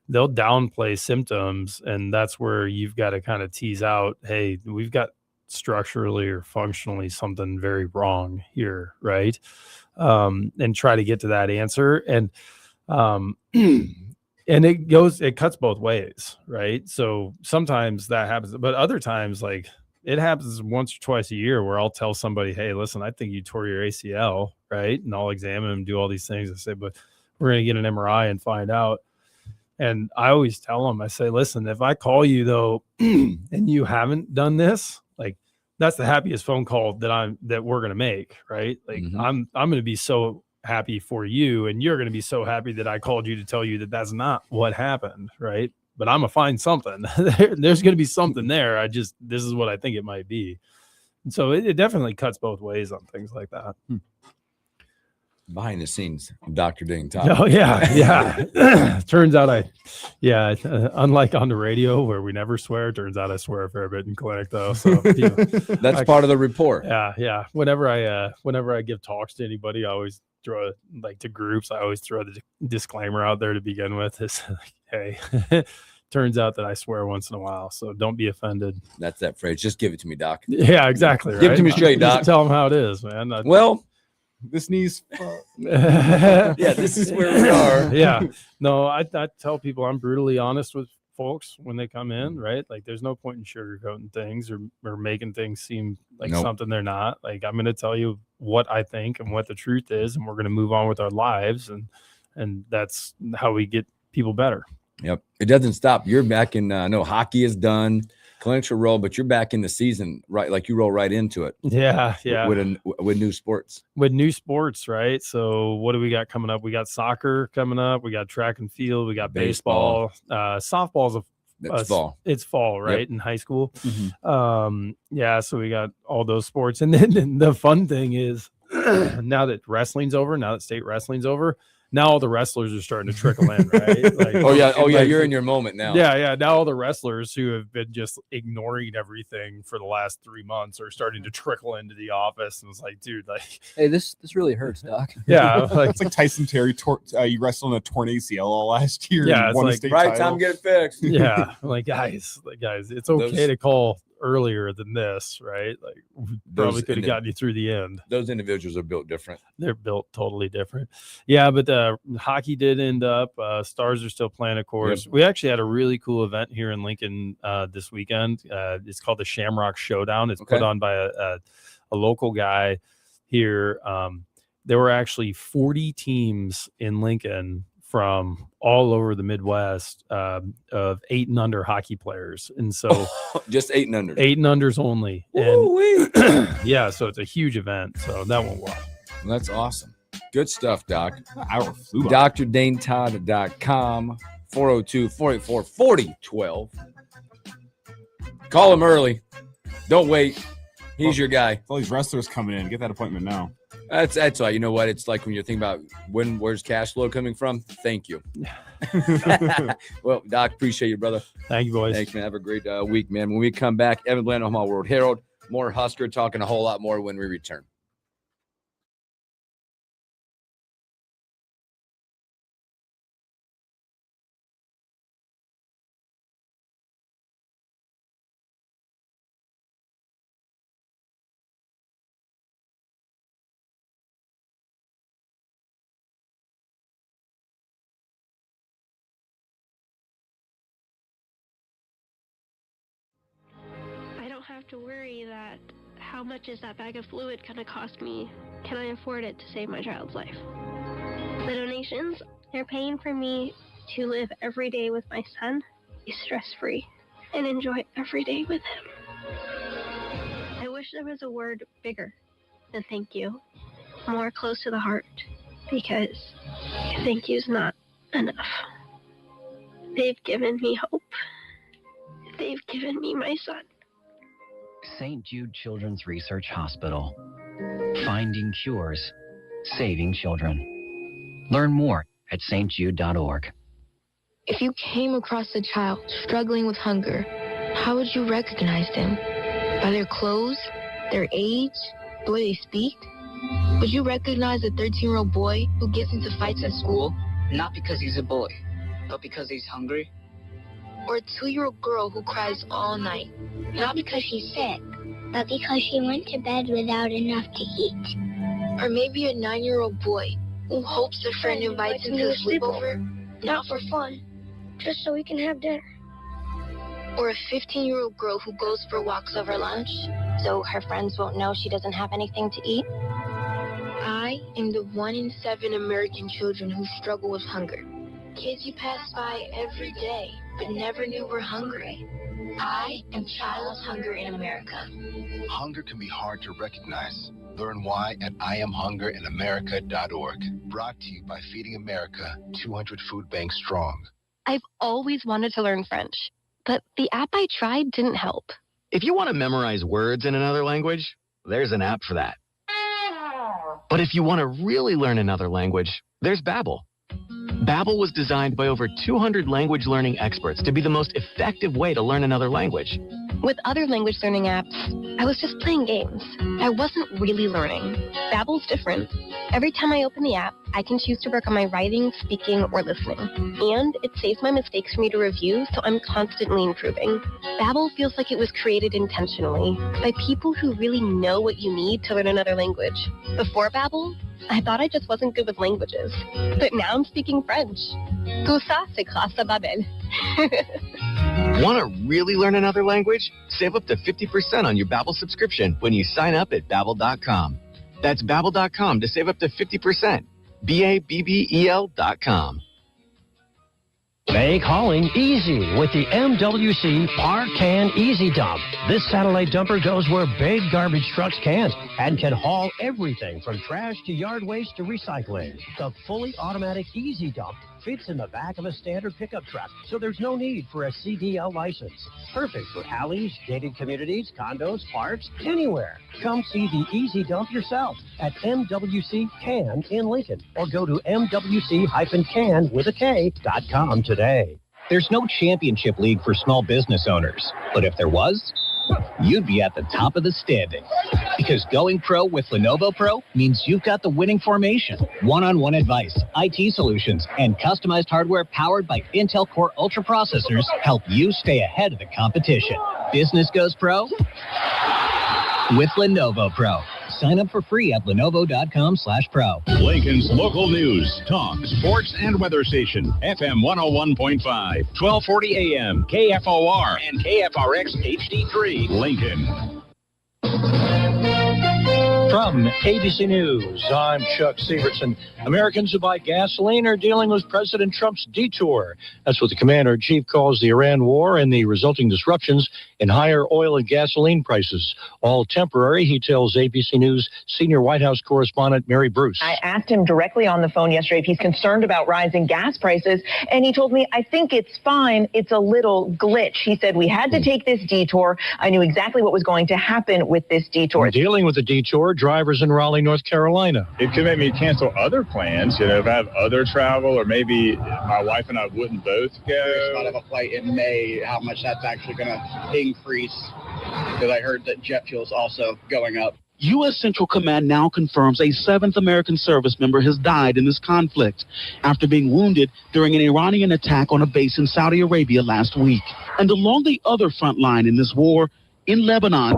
they'll downplay symptoms, and that's where you've got to kind of tease out, hey, we've got structurally or functionally something very wrong here, right? And try to get to that answer. And and it cuts both ways, right? So sometimes that happens, but other times, like, it happens once or twice a year where I'll tell somebody, hey, listen, I think you tore your ACL, right? And I'll examine them, do all these things. I say, but we're going to get an MRI and find out. And I always tell them, I say, listen, if I call you though, and you haven't done this, like, that's the happiest phone call that we're going to make, right? Like, I'm going to be so happy for you, and you're going to be so happy that I called you to tell you that that's not what happened, right? But I'm gonna find something. There's going to be something there. This is what I think it might be. And so it definitely cuts both ways on things like that. Behind the scenes, Dr. Ding Top. Oh yeah. Turns out unlike on the radio where we never swear, turns out I swear a fair bit in clinic though. So that's part of the report. Yeah. Whenever I give talks to anybody, I always throw to groups. I always throw the disclaimer out there to begin with. It's like, hey, turns out that I swear once in a while, so don't be offended. That's that phrase. Just give it to me, Doc. Yeah, exactly. Give it to me straight, Doc. Just tell them how it is, man. Well. This knee's yeah, this is where we are. Yeah. No, I tell people I'm brutally honest with folks when they come in, right? Like, there's no point in sugarcoating things or making things seem like something they're not. Like, I'm going to tell you what I think and what the truth is, and we're going to move on with our lives, and that's how we get people better. Yep. It doesn't stop. You're back in no, hockey is done. Clinics will roll, but you're back in the season, right? Like, you roll right into it. Yeah. With new sports. With new sports, right? So what do we got coming up? We got soccer coming up. We got track and field. We got baseball. Softball's fall. It's fall, right? Yep. In high school. Mm-hmm. So we got all those sports, and then the fun thing is, now that state wrestling's over. Now all the wrestlers are starting to trickle in, right? Like, you're in your moment now. Yeah. Now all the wrestlers who have been just ignoring everything for the last 3 months are starting to trickle into the office, and it's like, dude, like, hey, this really hurts, Doc. Yeah, like, it's like Tyson Terry. You wrestled in a torn ACL all last year. Yeah, and won it's a state right title. time to get it fixed. Yeah, like guys, it's okay to call earlier than this, right? Like, we probably could have gotten you through the end. Those individuals are built different. They're built totally different. Yeah, but hockey did end up. Stars are still playing, of course. Yep. We actually had a really cool event here in Lincoln this weekend. It's called the Shamrock Showdown. It's put on by a local guy here. There were actually 40 teams in Lincoln from all over the Midwest of 8 and under hockey players. And so just 8 and under. 8 and unders only. And yeah, so it's a huge event. So that went well. That's awesome. Good stuff, Doc. DrDaneTodd.com, 402-484-4012. Call him early. Don't wait. He's your guy. All these wrestlers coming in. Get that appointment now. That's all. You know what? It's like when you're thinking about where's cash flow coming from? Thank you. Well, Doc, appreciate you, brother. Thank you, boys. Thanks, man. Have a great week, man. When we come back, Evan Bland, Omaha World Herald, more Husker, talking a whole lot more when we return. have to worry that how much is that bag of fluid going to cost me? Can I afford it to save my child's life? The donations, they're paying for me to live every day with my son, be stress-free, and enjoy every day with him. I wish there was a word bigger than thank you, more close to the heart, because thank you's not enough. They've given me hope. They've given me my son. St. Jude Children's Research Hospital. Finding cures, saving children. Learn more at stjude.org. If you came across a child struggling with hunger, how would you recognize them? By their clothes, their age, the way they speak? Would you recognize a 13-year-old boy who gets into fights at school? Not because he's a boy, but because he's hungry. Or a 2-year-old girl who cries all night? Not because she's sick, but because she went to bed without enough to eat. Or maybe a 9-year-old boy who hopes a friend invites him to a sleepover? Not for fun, just so we can have dinner. Or a 15-year-old girl who goes for walks over lunch, so her friends won't know she doesn't have anything to eat? I am the 1 in 7 American children who struggle with hunger. Kids you pass by every day, but never knew were hungry. I am Child Hunger in America. Hunger can be hard to recognize. Learn why at IamHungerInAmerica.org. Brought to you by Feeding America, 200 food banks strong. I've always wanted to learn French, but the app I tried didn't help. If you want to memorize words in another language, there's an app for that. But if you want to really learn another language, there's Babbel. Babbel was designed by over 200 language learning experts to be the most effective way to learn another language. With other language learning apps, I was just playing games. I wasn't really learning. Babbel's different. Every time I open the app, I can choose to work on my writing, speaking, or listening. And it saves my mistakes for me to review, so I'm constantly improving. Babbel feels like it was created intentionally by people who really know what you need to learn another language. Before Babbel, I thought I just wasn't good with languages. But now I'm speaking French. Tout ça, c'est grâce à Babbel. Want to really learn another language? Save up to 50% on your Babbel subscription when you sign up at Babbel.com. That's Babbel.com to save up to 50%. Babbel.com. Make hauling easy with the MWC Park Can Easy Dump. This satellite dumper goes where big garbage trucks can't and can haul everything from trash to yard waste to recycling. The fully automatic Easy Dump fits in the back of a standard pickup truck, so there's no need for a CDL license. Perfect for alleys, gated communities, condos, parks, anywhere. Come see the Easy Dump yourself at MWC Can in Lincoln, or go to MWC-can.com today. There's no championship league for small business owners, but if there was, you'd be at the top of the standing. Because going pro with Lenovo Pro means you've got the winning formation, one-on-one advice, IT solutions, and customized hardware powered by Intel Core Ultra processors help you stay ahead of the competition. Business goes pro with Lenovo Pro. Sign up for free at Lenovo.com/pro. Lincoln's local news, talk, sports, and weather station. FM 101.5, 1240 AM, KFOR, and KFRX HD3, Lincoln. From ABC News, I'm Chuck Severson. Americans who buy gasoline are dealing with President Trump's detour. That's what the commander-in-chief calls the Iran war and the resulting disruptions in higher oil and gasoline prices. All temporary, he tells ABC News senior White House correspondent Mary Bruce. I asked him directly on the phone yesterday if he's concerned about rising gas prices, and he told me, I think it's fine. It's a little glitch. He said, we had to take this detour. I knew exactly what was going to happen with this detour. Dealing with the detour, drivers in Raleigh, North Carolina. It could make me cancel other plans, if I have other travel, or maybe my wife and I wouldn't both go. Out of a flight in May, how much that's actually going to increase, because I heard that jet fuel is also going up. U.S. Central Command now confirms a 7th American service member has died in this conflict after being wounded during an Iranian attack on a base in Saudi Arabia last week. And along the other front line in this war, in Lebanon,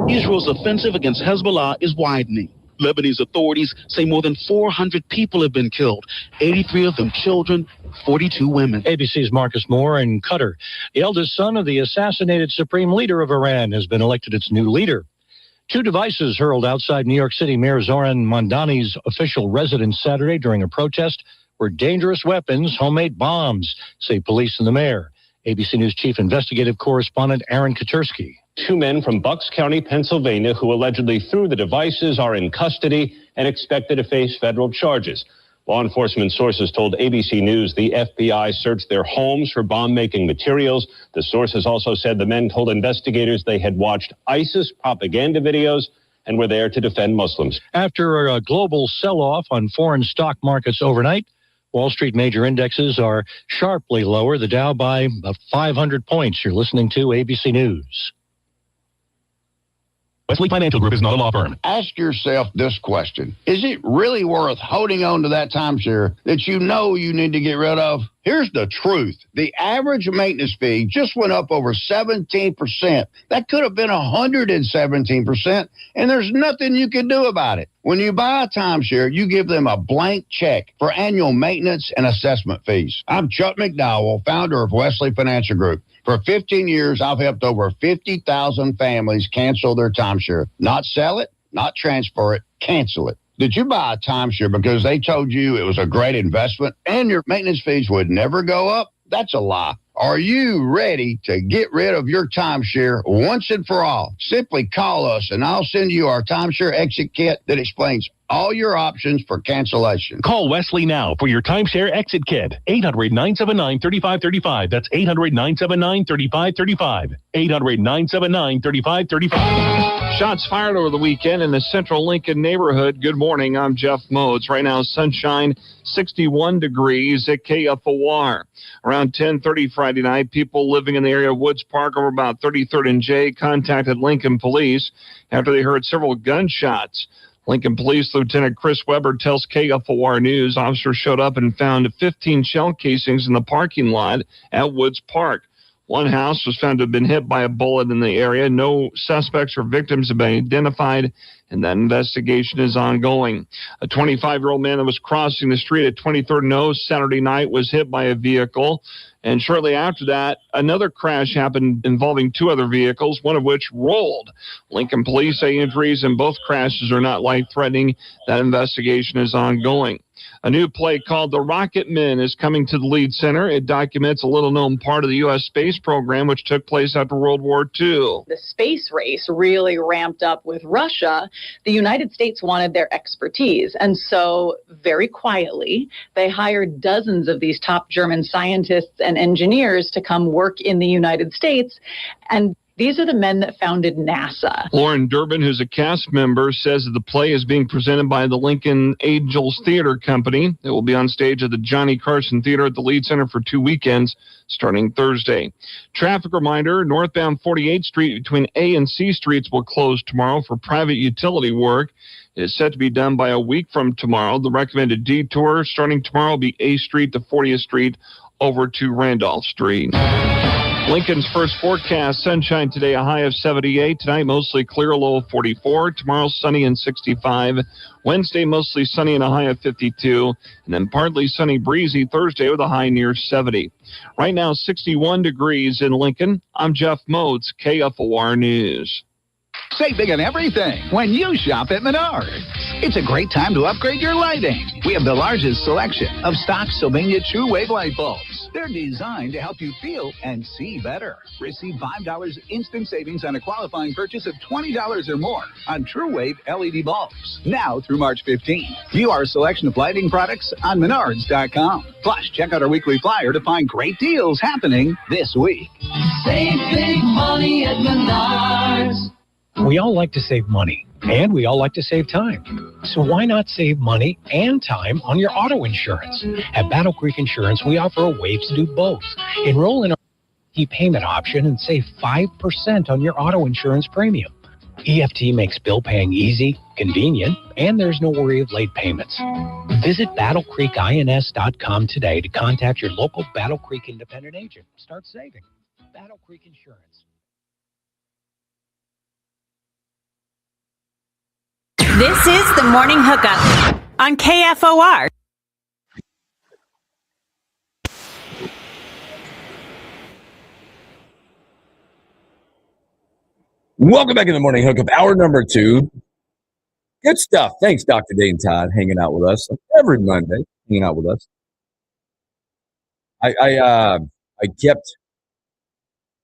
Israel's offensive against Hezbollah is widening. Lebanese authorities say more than 400 people have been killed, 83 of them children, 42 women. ABC's Marcus Moore in Qatar. The eldest son of the assassinated supreme leader of Iran has been elected its new leader. 2 devices hurled outside New York City Mayor Zoran Mondani's official residence Saturday during a protest were dangerous weapons, homemade bombs, say police and the mayor. ABC News chief investigative correspondent Aaron Katursky. 2 men from Bucks County, Pennsylvania, who allegedly threw the devices are in custody and expected to face federal charges. Law enforcement sources told ABC News the FBI searched their homes for bomb-making materials. The sources also said the men told investigators they had watched ISIS propaganda videos and were there to defend Muslims. After a global sell-off on foreign stock markets overnight, Wall Street major indexes are sharply lower, the Dow by about 500 points. You're listening to ABC News. Wesley Financial Group is not a law firm. Ask yourself this question. Is it really worth holding on to that timeshare that you know you need to get rid of? Here's the truth. The average maintenance fee just went up over 17%. That could have been 117%, and there's nothing you can do about it. When you buy a timeshare, you give them a blank check for annual maintenance and assessment fees. I'm Chuck McDowell, founder of Wesley Financial Group. For 15 years, I've helped over 50,000 families cancel their timeshare. Not sell it, not transfer it, cancel it. Did you buy a timeshare because they told you it was a great investment and your maintenance fees would never go up? That's a lie. Are you ready to get rid of your timeshare once and for all? Simply call us and I'll send you our timeshare exit kit that explains all your options for cancellation. Call Wesley now for your timeshare exit kit. 800-979-3535. That's 800-979-3535. 800-979-3535. Shots fired over the weekend in the central Lincoln neighborhood. Good morning. I'm Jeff Modes. Right now, sunshine, 61 degrees at KFOR. Around 10:30 Friday night, people living in the area of Woods Park over about 33rd and J contacted Lincoln police after they heard several gunshots. Lincoln Police Lieutenant Chris Weber tells KFOR News officers showed up and found 15 shell casings in the parking lot at Woods Park. One house was found to have been hit by a bullet in the area. No suspects or victims have been identified, and that investigation is ongoing. A 25-year-old man that was crossing the street at 23rd and O Saturday night was hit by a vehicle. And shortly after that, another crash happened involving 2 other vehicles, one of which rolled. Lincoln police say injuries in both crashes are not life-threatening. That investigation is ongoing. A new play called The Rocket Men is coming to the Lead Center. It documents a little-known part of the U.S. space program, which took place after World War II. The space race really ramped up with Russia. The United States wanted their expertise, and so very quietly, they hired dozens of these top German scientists and engineers to come work in the United States, and these are the men that founded NASA. Lauren Durbin, who's a cast member, says that the play is being presented by the Lincoln Angels Theater Company. It will be on stage at the Johnny Carson Theater at the Lead Center for 2 weekends, starting Thursday. Traffic reminder, northbound 48th Street between A and C Streets will close tomorrow for private utility work. It is set to be done by a week from tomorrow. The recommended detour starting tomorrow will be A Street to 40th Street over to Randolph Street. Lincoln's first forecast, sunshine today, a high of 78. Tonight, mostly clear, a low of 44. Tomorrow, sunny and 65. Wednesday, mostly sunny and a high of 52. And then partly sunny, breezy Thursday with a high near 70. Right now, 61 degrees in Lincoln. I'm Jeff Modes, KFOR News. Save big on everything when you shop at Menards. It's a great time to upgrade your lighting. We have the largest selection of stock Sylvania True Wave light bulbs. They're designed to help you feel and see better. Receive $5 instant savings on a qualifying purchase of $20 or more on True Wave LED bulbs. Now through March 15th. View our selection of lighting products on Menards.com. Plus, check out our weekly flyer to find great deals happening this week. Save big money at Menards. We all like to save money, and we all like to save time. So why not save money and time on your auto insurance? At Battle Creek Insurance, we offer a way to do both. Enroll in our e-payment option and save 5% on your auto insurance premium. EFT makes bill paying easy, convenient, and there's no worry of late payments. Visit BattleCreekINS.com today to contact your local Battle Creek independent agent. Start saving. Battle Creek Insurance. This is the Morning Hookup on KFOR. Welcome back in the Morning Hookup, hour number 2. Good stuff. Thanks, Dr. Dane Todd, hanging out with us every Monday, hanging out with us. I kept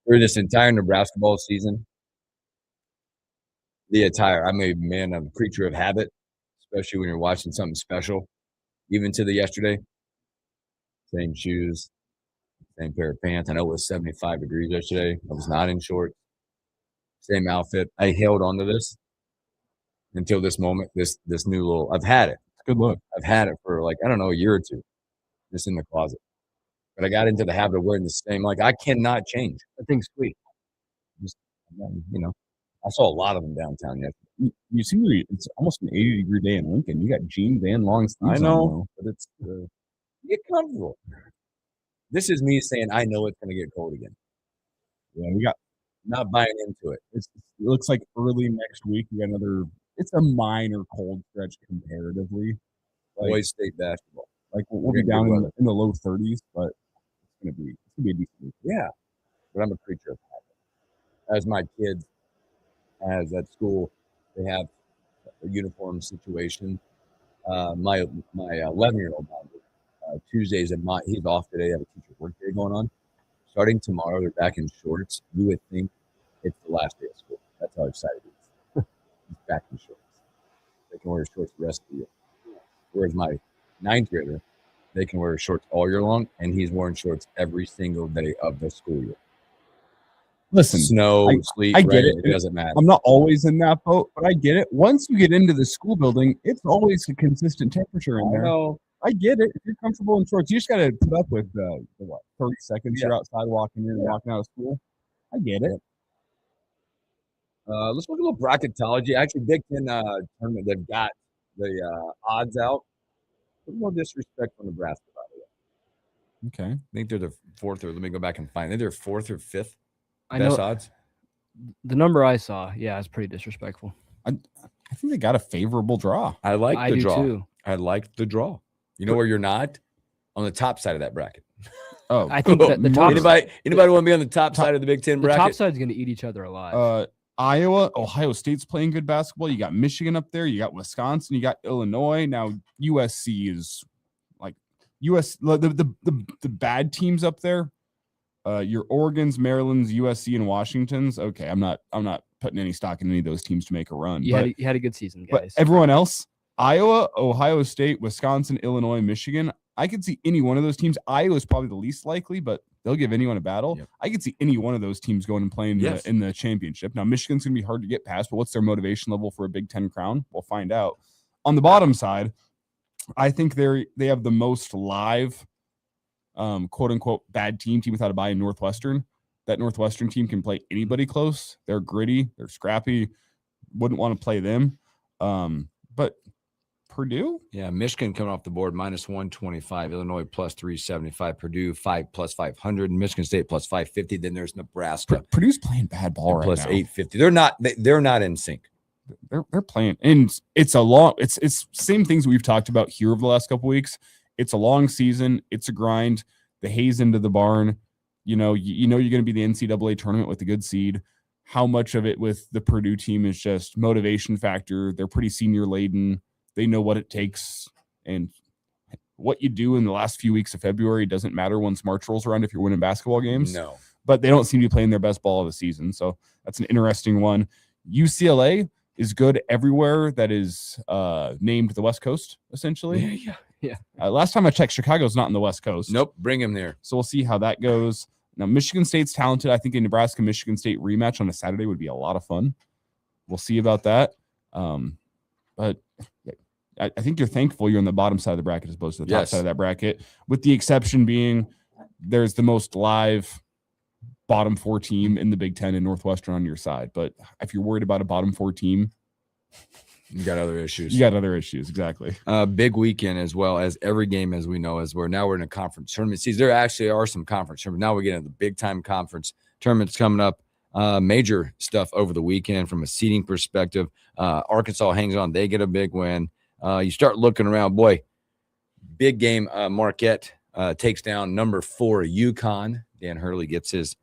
through this entire Nebraska ball season. I'm a creature of habit, especially when you're watching something special. Even to the yesterday, same shoes, same pair of pants. I know it was 75 degrees yesterday. I was not in shorts. Same outfit. I held on to this until this moment. This new little. I've had it. It's a good look. I've had it for a year or two, just in the closet. But I got into the habit of wearing the same. I cannot change. That thing's sweet. I saw a lot of them downtown yesterday. You see, it's almost an 80-degree day in Lincoln. You got jeans and long sleeves. I know, but it's get comfortable. This is me saying I know it's going to get cold again. Yeah, we got not buying into it. It looks like early next week we got another. It's a minor cold stretch comparatively. Boys State basketball. We'll be down in the low 30s, but it's gonna be a decent week. Yeah, but I'm a creature of habit. As my kids, as at school, they have a uniform situation. My 11-year-old Tuesdays he's off today. I have a teacher work day going on. Starting tomorrow, they're back in shorts. You would think it's the last day of school. That's how excited he is. He's back in shorts. They can wear shorts the rest of the year. Whereas my 9th grader, they can wear shorts all year long, and he's wearing shorts every single day of the school year. Listen, snow, sleet, I get rain, it. It doesn't matter. I'm not always in that boat, but I get it. Once you get into the school building, it's always a consistent temperature in there. I get it. If you're comfortable in shorts, you just got to put up with 30 seconds. You're outside walking in and walking out of school. I get it. Let's look at a little bracketology. Actually, Big Ten tournament, they've got the odds out. A little more disrespect from Nebraska, by the way. Okay. I think they're the 4th, or let me go back and find. I think they're 4th or 5th I best know, odds. The number I saw, it's pretty disrespectful. I think they got a favorable draw. I like the do draw. Too. I like the draw. You know where you're not? On the top side of that bracket. Oh, I think that the top anybody want to be on the top side of the Big Ten bracket? The top side's going to eat each other alive. Iowa, Ohio State's playing good basketball. You got Michigan up there. You got Wisconsin. You got Illinois. Now USC is the bad teams up there. Your Oregons, Maryland's, USC, and Washington's. Okay, I'm not putting any stock in any of those teams to make a run. You had a good season, guys. But everyone else, Iowa, Ohio State, Wisconsin, Illinois, Michigan. I could see any one of those teams. Iowa is probably the least likely, but they'll give anyone a battle. Yep. I could see any one of those teams going and playing in the championship. Now, Michigan's going to be hard to get past, but what's their motivation level for a Big Ten crown? We'll find out. On the bottom side, I think they have the most live, quote unquote, bad team without a bye in Northwestern. That Northwestern team can play anybody close. They're gritty. They're scrappy. Wouldn't want to play them. But Purdue? Yeah, Michigan coming off the board -125, Illinois +375, Purdue +500, Michigan State +550. Then there's Nebraska. Purdue's playing bad ball right now. +850. They're not in sync. They're playing, and it's same things we've talked about here over the last couple weeks. It's a long season. It's a grind. The hay's into the barn. You know you're going to be the NCAA tournament with a good seed. How much of it with the Purdue team is just motivation factor? They're pretty senior laden. They know what it takes, and what you do in the last few weeks of February doesn't matter once March rolls around if you're winning basketball games. No. But they don't seem to be playing their best ball of the season, so that's an interesting one. UCLA is good everywhere that is named the West Coast, essentially. Yeah. Last time I checked, Chicago's not in the West Coast. Nope, bring him there. So we'll see how that goes. Now, Michigan State's talented. I think a Nebraska-Michigan State rematch on a Saturday would be a lot of fun. We'll see about that. But I think you're thankful you're on the bottom side of the bracket as opposed to the top side of that bracket, with the exception being there's the most live bottom 4 team in the Big Ten and Northwestern on your side. But if you're worried about a bottom 4 team, you got other issues. Exactly. Big weekend as well as every game, as we know, as we're in a conference tournament season. There actually are some conference tournaments. Now we get into the big time conference tournaments coming up. Major stuff over the weekend from a seeding perspective. Arkansas hangs on. They get a big win. You start looking around, boy, big game. Marquette takes down number 4 UConn. Dan Hurley gets his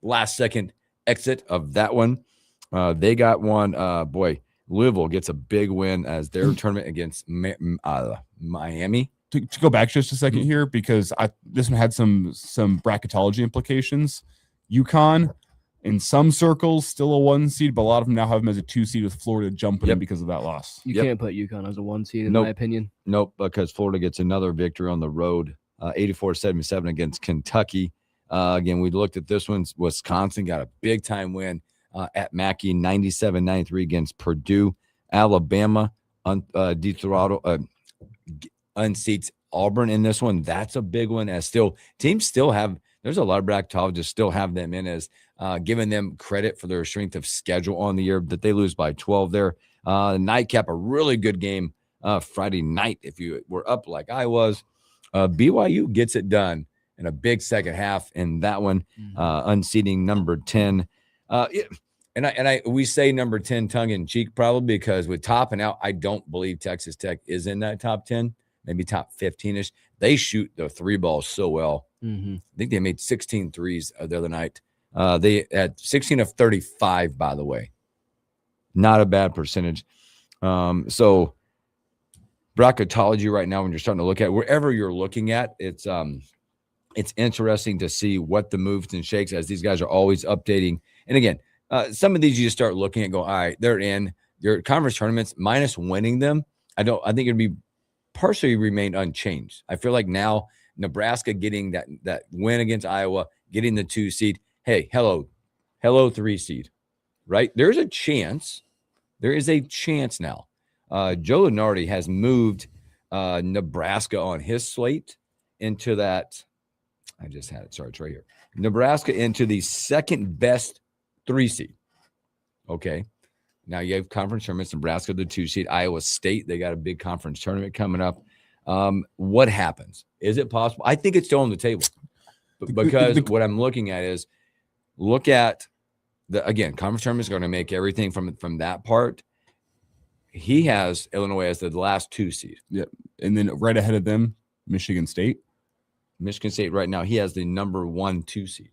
last second exit of that one. They got one. Boy, Louisville gets a big win as their tournament against Miami. To go back just a second here, because this one had some bracketology implications. UConn, in some circles, still a 1 seed, but a lot of them now have them as a 2 seed with Florida jumping in because of that loss. You can't put UConn as a 1 seed, in my opinion. Nope, because Florida gets another victory on the road, 84-77 against Kentucky. Again, we looked at this one. Wisconsin got a big-time win at Mackey, 97-93 against Purdue. Alabama unseats Auburn in this one. That's a big one. As teams still have, there's a lot of bracketologists still have them in as giving them credit for their strength of schedule on the year, that they lose by 12 there. Nightcap, a really good game Friday night. If you were up like I was, BYU gets it done in a big second half in that one, unseating number 10. We say number 10 tongue in cheek, probably because with topping out, I don't believe Texas Tech is in that top 10, maybe top 15-ish. They shoot the 3 balls so well. I think they made 16 threes the other night. They had 16 of 35, by the way. Not a bad percentage. So bracketology right now, when you're starting to look at wherever you're looking at, it's interesting to see what the moves and shakes, as these guys are always updating. And again, some of these you just start looking at, go, all right, they're in your conference tournaments minus winning them. I think it'd be partially remain unchanged. I feel like now Nebraska getting that win against Iowa, getting the 2 seed. Hey, hello 3 seed, right? There is a chance now. Joe Lunardi has moved Nebraska on his slate into that. I just had it. Sorry, it's right here. Nebraska into the second best 3 seed. Okay. Now you have conference tournaments. Nebraska, the 2 seed. Iowa State, they got a big conference tournament coming up. What happens? Is it possible? I think it's still on the table. Because what I'm looking at is, look at conference tournament is going to make everything from that part. He has Illinois as the last 2 seed. Yep. And then right ahead of them, Michigan State. Michigan State right now, he has the number 1 2 seed.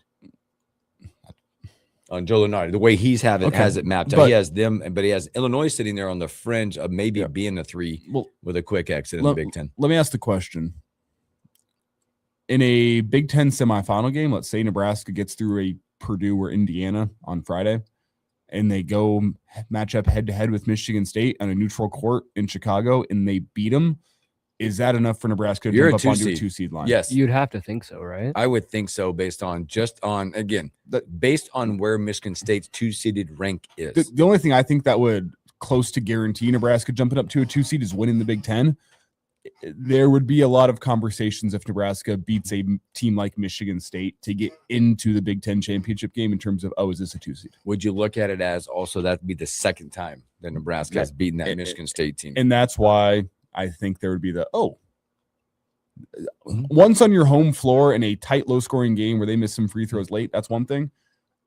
On Joe Lunardi, the way has it mapped out. He has them, but he has Illinois sitting there on the fringe of maybe being a 3 with a quick exit in the Big Ten. Let me ask the question. In a Big Ten semifinal game, let's say Nebraska gets through a Purdue or Indiana on Friday, and they go match up head-to-head with Michigan State on a neutral court in Chicago, and they beat them. Is that enough for Nebraska to jump up onto a 2-seed line? Yes. You'd have to think so, right? I would think so, based on where Michigan State's 2-seeded rank is. The only thing I think that would close to guarantee Nebraska jumping up to a 2 seed is winning the Big Ten. There would be a lot of conversations if Nebraska beats a team like Michigan State to get into the Big Ten championship game in terms of, is this a 2 seed? Would you look at it as also that would be the second time that Nebraska has beaten that Michigan State team? And that's why I think there would be once on your home floor in a tight, low-scoring game where they miss some free throws late, that's one thing.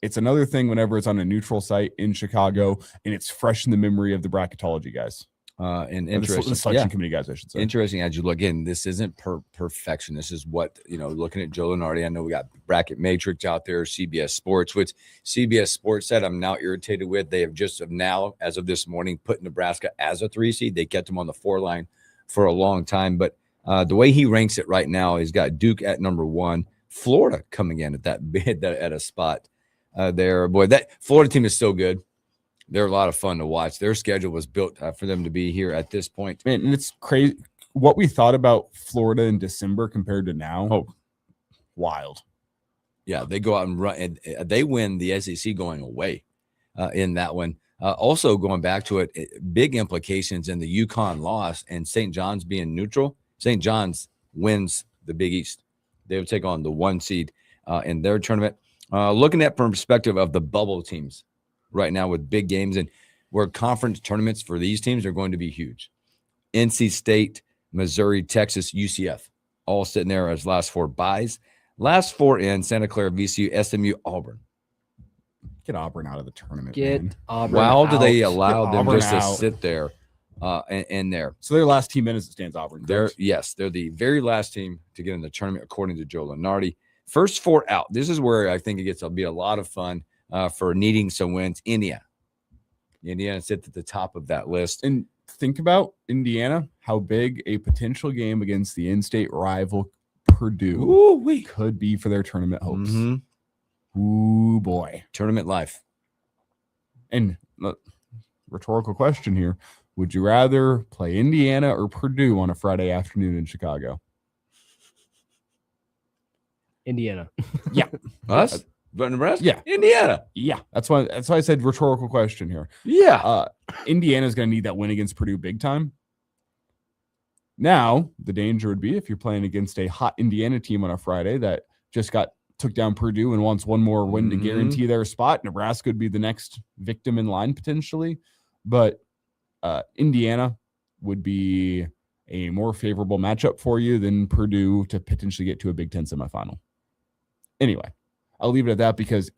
It's another thing whenever it's on a neutral site in Chicago and it's fresh in the memory of the bracketology guys. And interesting, the selection committee guys, I should say. Interesting as you look in. This isn't perfection. This is what, looking at Joe Lunardi. I know we got Bracket Matrix out there, CBS Sports, which CBS Sports said I'm now irritated with. They have now, as of this morning, put Nebraska as a 3 seed. They kept them on the 4 line for a long time. But the way he ranks it right now, he's got Duke at number 1, Florida coming in at that bid at a spot there. Boy, that Florida team is so good. They're a lot of fun to watch. Their schedule was built for them to be here at this point. Man, and it's crazy what we thought about Florida in December compared to now. Oh, wild. Yeah, they go out and run, and they win the SEC going away in that one. Also, going back to it, big implications in the UConn loss and St. John's being neutral. St. John's wins the Big East. They will take on the 1 seed in their tournament. Looking at from perspective of the bubble teams right now with big games and where conference tournaments for these teams are going to be huge. NC State, Missouri, Texas, UCF, all sitting there as last 4 buys. Last 4 in Santa Clara, VCU, SMU, Auburn. Get Auburn out of the tournament. Get man. Auburn How out. do they allow Get them Auburn just out. to sit there and there. So their last team in as it stands, Auburn. They're the very last team to get in the tournament, according to Joe Lunardi. First 4 out. This is where I think it gets to be a lot of fun for needing some wins. Indiana sits at the top of that list. And think about Indiana, how big a potential game against the in-state rival Purdue could be for their tournament hopes. Ooh, boy. Tournament life. And rhetorical question here. Would you rather play Indiana or Purdue on a Friday afternoon in Chicago? Indiana. Yeah. Us? But Nebraska? Yeah. Indiana. Yeah. That's why I said rhetorical question here. Yeah. Indiana's going to need that win against Purdue big time. Now, the danger would be if you're playing against a hot Indiana team on a Friday that just took down Purdue and wants one more win to guarantee their spot. Nebraska would be the next victim in line potentially. But Indiana would be a more favorable matchup for you than Purdue to potentially get to a Big Ten semifinal. Anyway, I'll leave it at that because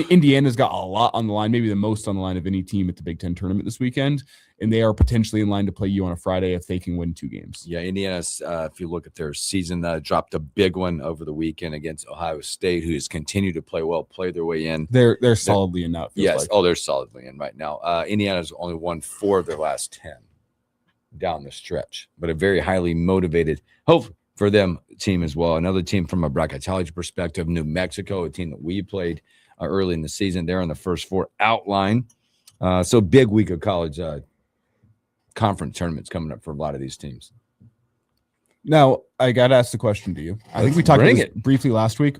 Indiana's got a lot on the line, maybe the most on the line of any team at the Big Ten tournament this weekend, and they are potentially in line to play you on a Friday if they can win 2 games. Yeah, Indiana's, if you look at their season, dropped a big one over the weekend against Ohio State, who has continued to play well, play their way in. They're solidly in now. Yes, they're solidly in right now. Indiana's only won 4 of their last 10 down the stretch, but a very highly motivated hope for them team as well. Another team from a bracketology perspective, New Mexico, a team that we played early in the season. They're in the first 4 outline. So big week of college conference tournaments coming up for a lot of these teams. Now, I got to ask the question to you. I think we talked about it briefly last week.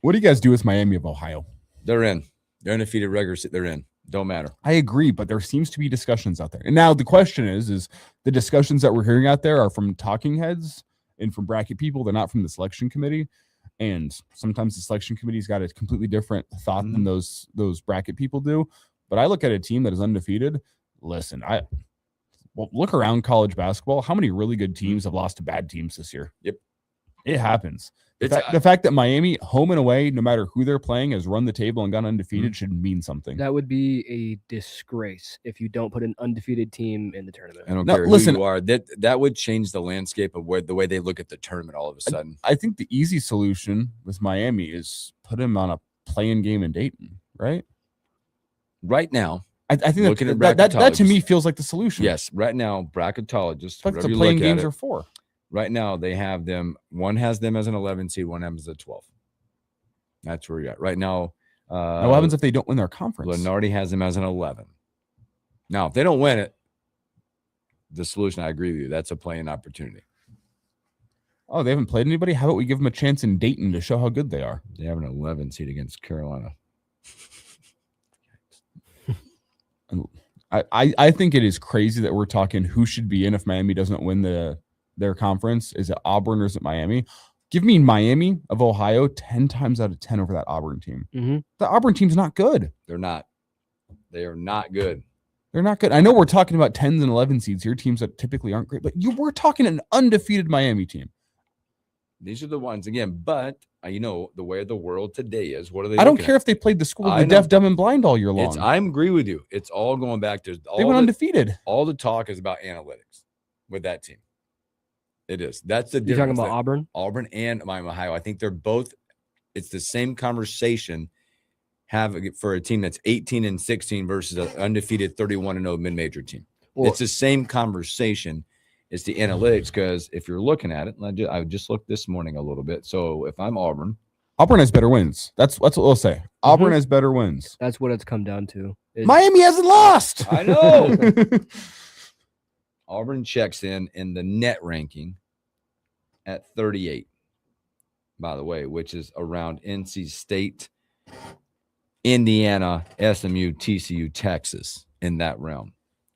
What do you guys do with Miami of Ohio? They're in. They're undefeated regular season. They're in. Don't matter. I agree, but there seems to be discussions out there. And now the question is the discussions that we're hearing out there are from talking heads and from bracket people. They're not from the selection committee. And sometimes the selection committee's got a completely different thought than those bracket people do. But I look at a team that is undefeated. Listen, look around college basketball. How many really good teams have lost to bad teams this year? Yep. It happens. The fact that Miami, home and away, no matter who they're playing, has run the table and gone undefeated should mean something. That would be a disgrace if you don't put an undefeated team in the tournament. I don't care who you are. That would change the landscape of the way they look at the tournament all of a sudden. I think the easy solution with Miami is put him on a play-in game in Dayton, right? Right now, I think that to me feels like the solution. Yes, right now, bracketologists, that's what the playing games are for. Right now, they have them. One has them as an 11 seed. One has a 12. That's where you're at right now. Now what happens if they don't win their conference? Lenardi has them as an 11. Now, if they don't win it, the solution, I agree with you, that's a play-in opportunity. Oh, they haven't played anybody? How about we give them a chance in Dayton to show how good they are? They have an 11 seed against Carolina. I think it is crazy that we're talking who should be in if Miami doesn't win their conference. Is it Auburn or is it Miami? Give me Miami of Ohio 10 times out of 10 over that Auburn team. The Auburn team's not good. They're not. They are not good. They're not good. I know we're talking about 10s and 11 seeds here, teams that typically aren't great, but we're talking an undefeated Miami team. These are the ones, again, but the way the world today is. What are they? I don't care if they played the school of the deaf, dumb, and blind all year long. I agree with you. It's all going back to they went undefeated. All the talk is about analytics with that team. It is. That's the difference. You're talking about Auburn? Auburn and Miami, Ohio. I think they're both. It's the same conversation. Have for a team that's 18-16 versus an undefeated 31-0 mid-major team. Well, it's the same conversation. It's the analytics, because if you're looking at it, I just looked this morning a little bit. So if I'm Auburn has better wins. That's what we'll say. Auburn has better wins. That's what it's come down to. Miami hasn't lost. I know. Auburn checks in the net ranking at 38, by the way, which is around NC State, Indiana, SMU, TCU, Texas, in that realm.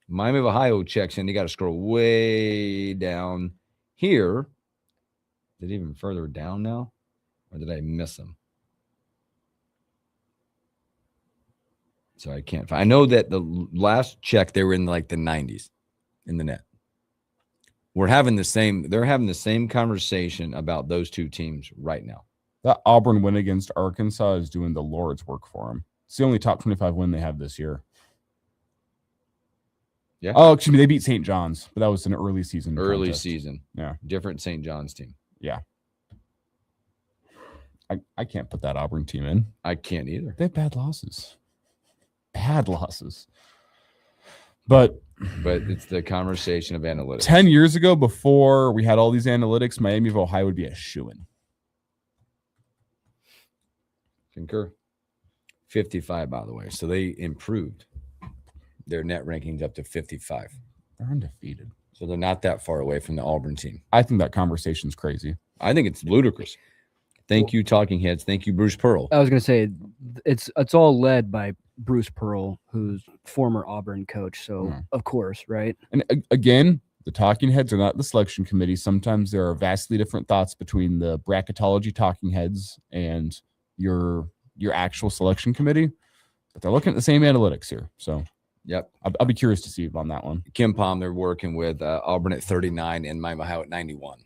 Miami of Ohio checks in. You got to scroll way down here. Is it even further down now? Or did I miss them? So I can't find. I know that the last check, they were in like the 90s in the net. They're having the same conversation about those two teams right now. That Auburn win against Arkansas is doing the Lord's work for them. It's the only top 25 win they have this year. Yeah. Oh, excuse me. They beat St. John's, but that was an early season. Early contest. season. Yeah. Different St. John's team. Yeah. I can't put that Auburn team in. I can't either. They have bad losses. Bad losses. But it's the conversation of analytics. 10 years ago, before we had all these analytics, Miami of Ohio would be a shoo-in. Concur. 55, by the way. So they improved their net rankings up to 55. They're undefeated. So they're not that far away from the Auburn team. I think that conversation's crazy. I think it's ludicrous. Thank you, Talking Heads. Thank you, Bruce Pearl. I was going to say it's all led by Bruce Pearl, who's former Auburn coach. So, of course, right? And again, the Talking Heads are not the selection committee. Sometimes there are vastly different thoughts between the bracketology Talking Heads and your actual selection committee, but they're looking at the same analytics here. So, yep, I'll be curious to see on that one. Kim Palm, they're working with Auburn at 39 and Miami Ohio at 91.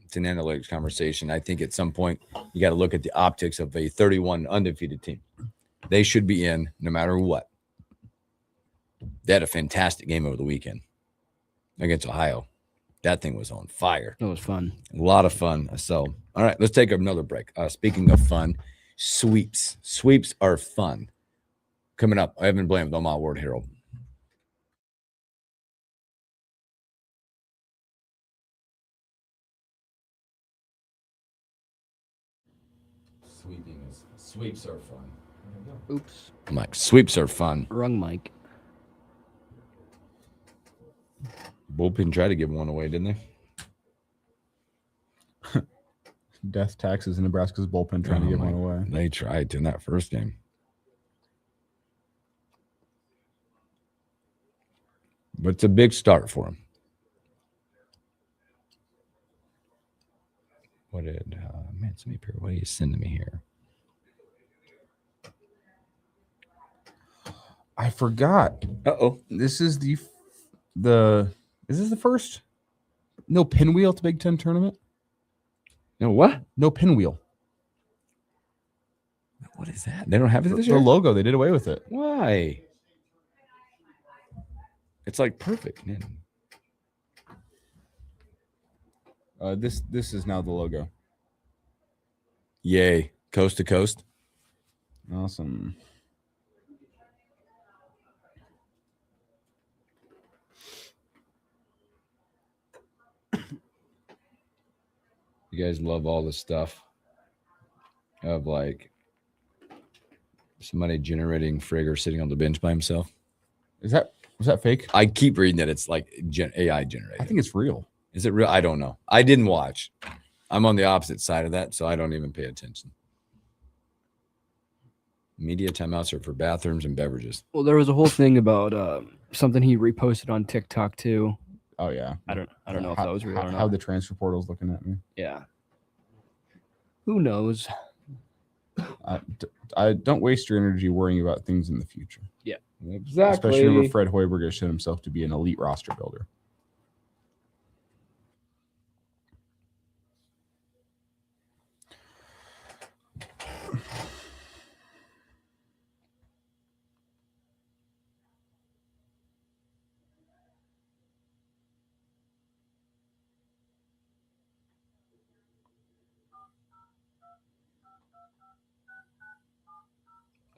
It's an analytics conversation. I think at some point you got to look at the optics of a 31 undefeated team. They should be in no matter what. They had a fantastic game over the weekend against Ohio. That thing was on fire. It was fun. A lot of fun. So, all right, let's take another break. Speaking of fun, sweeps. Sweeps are fun. Coming up, Evan Bland with Omaha Word Herald. Sweeps are fun. Oops. Mike, sweeps are fun. Wrong mic. Bullpen tried to give one away, didn't they? Death taxes in Nebraska's bullpen trying to give one away. They tried to in that first game. But it's a big start for him. What did what are you sending me here? I forgot. This is is this the first? No pinwheel at the Big Ten tournament? No what? No pinwheel. What is that? They don't have it this The year? logo. They did away with it. Why? It's like perfect. Man. This is now the logo. Yay. Coast to coast. Awesome. You guys love all the stuff of like somebody generating Frigger sitting on the bench by himself. Was that fake? I keep reading that it's like AI generated. I think it's real. Is it real? I don't know. I didn't watch. I'm on the opposite side of that, so I don't even pay attention. Media timeouts are for bathrooms and beverages. Well, there was a whole thing about something he reposted on TikTok too. Oh yeah. I don't know if that was real or not. How the transfer portal's looking at me. Yeah. Who knows? I don't waste your energy worrying about things in the future. Yeah. Exactly. Especially when Fred Hoiberg has shown himself to be an elite roster builder.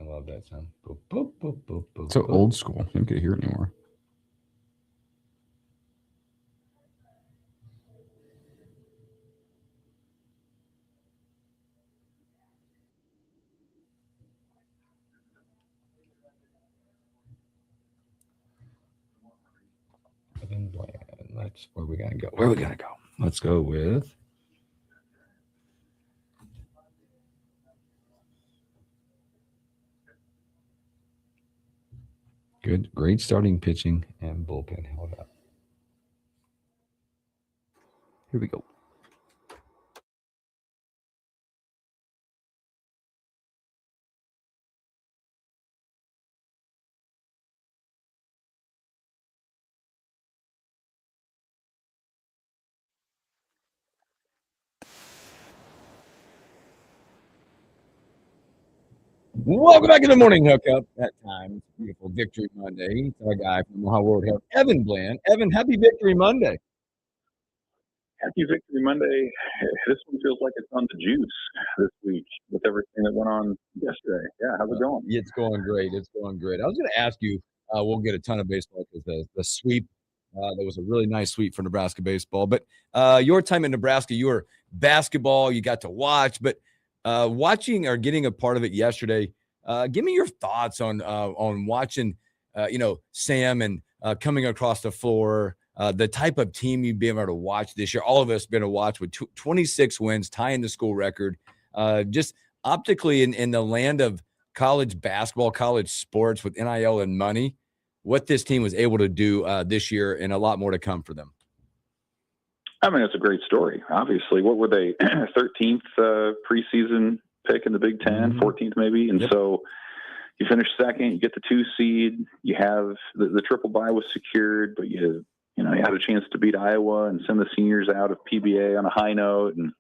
I love that sound. Boop, boop, boop, boop, boop, So boop. old school. You don't get to hear it anymore. Where we gonna go? Where we gonna go? Let's go with great starting pitching and bullpen held up. Here we go. Welcome back to the morning hookup. That time, beautiful Victory Monday. It's our guy from Ohio World Health, Evan Bland. Evan, happy Victory Monday. Happy Victory Monday. This one feels like it's on the juice this week with everything that went on yesterday. Yeah, how's it going? It's going great. It's going great. I was going to ask you, we'll get a ton of baseball because the sweep, there was a really nice sweep for Nebraska baseball. But your time in Nebraska, you were basketball, you got to watch. But watching or getting a part of it yesterday, give me your thoughts on watching, Sam and coming across the floor, the type of team you've been able to watch this year. All of us been able to watch with 26 wins, tying the school record. Just optically in the land of college basketball, college sports with NIL and money, what this team was able to do this year and a lot more to come for them. I mean, it's a great story. Obviously, what were they? 13th preseason pick in the Big Ten, 14th maybe. And so you finish second, you get the 2 seed, you have the triple bye was secured, but you had a chance to beat Iowa and send the seniors out of PBA on a high note, and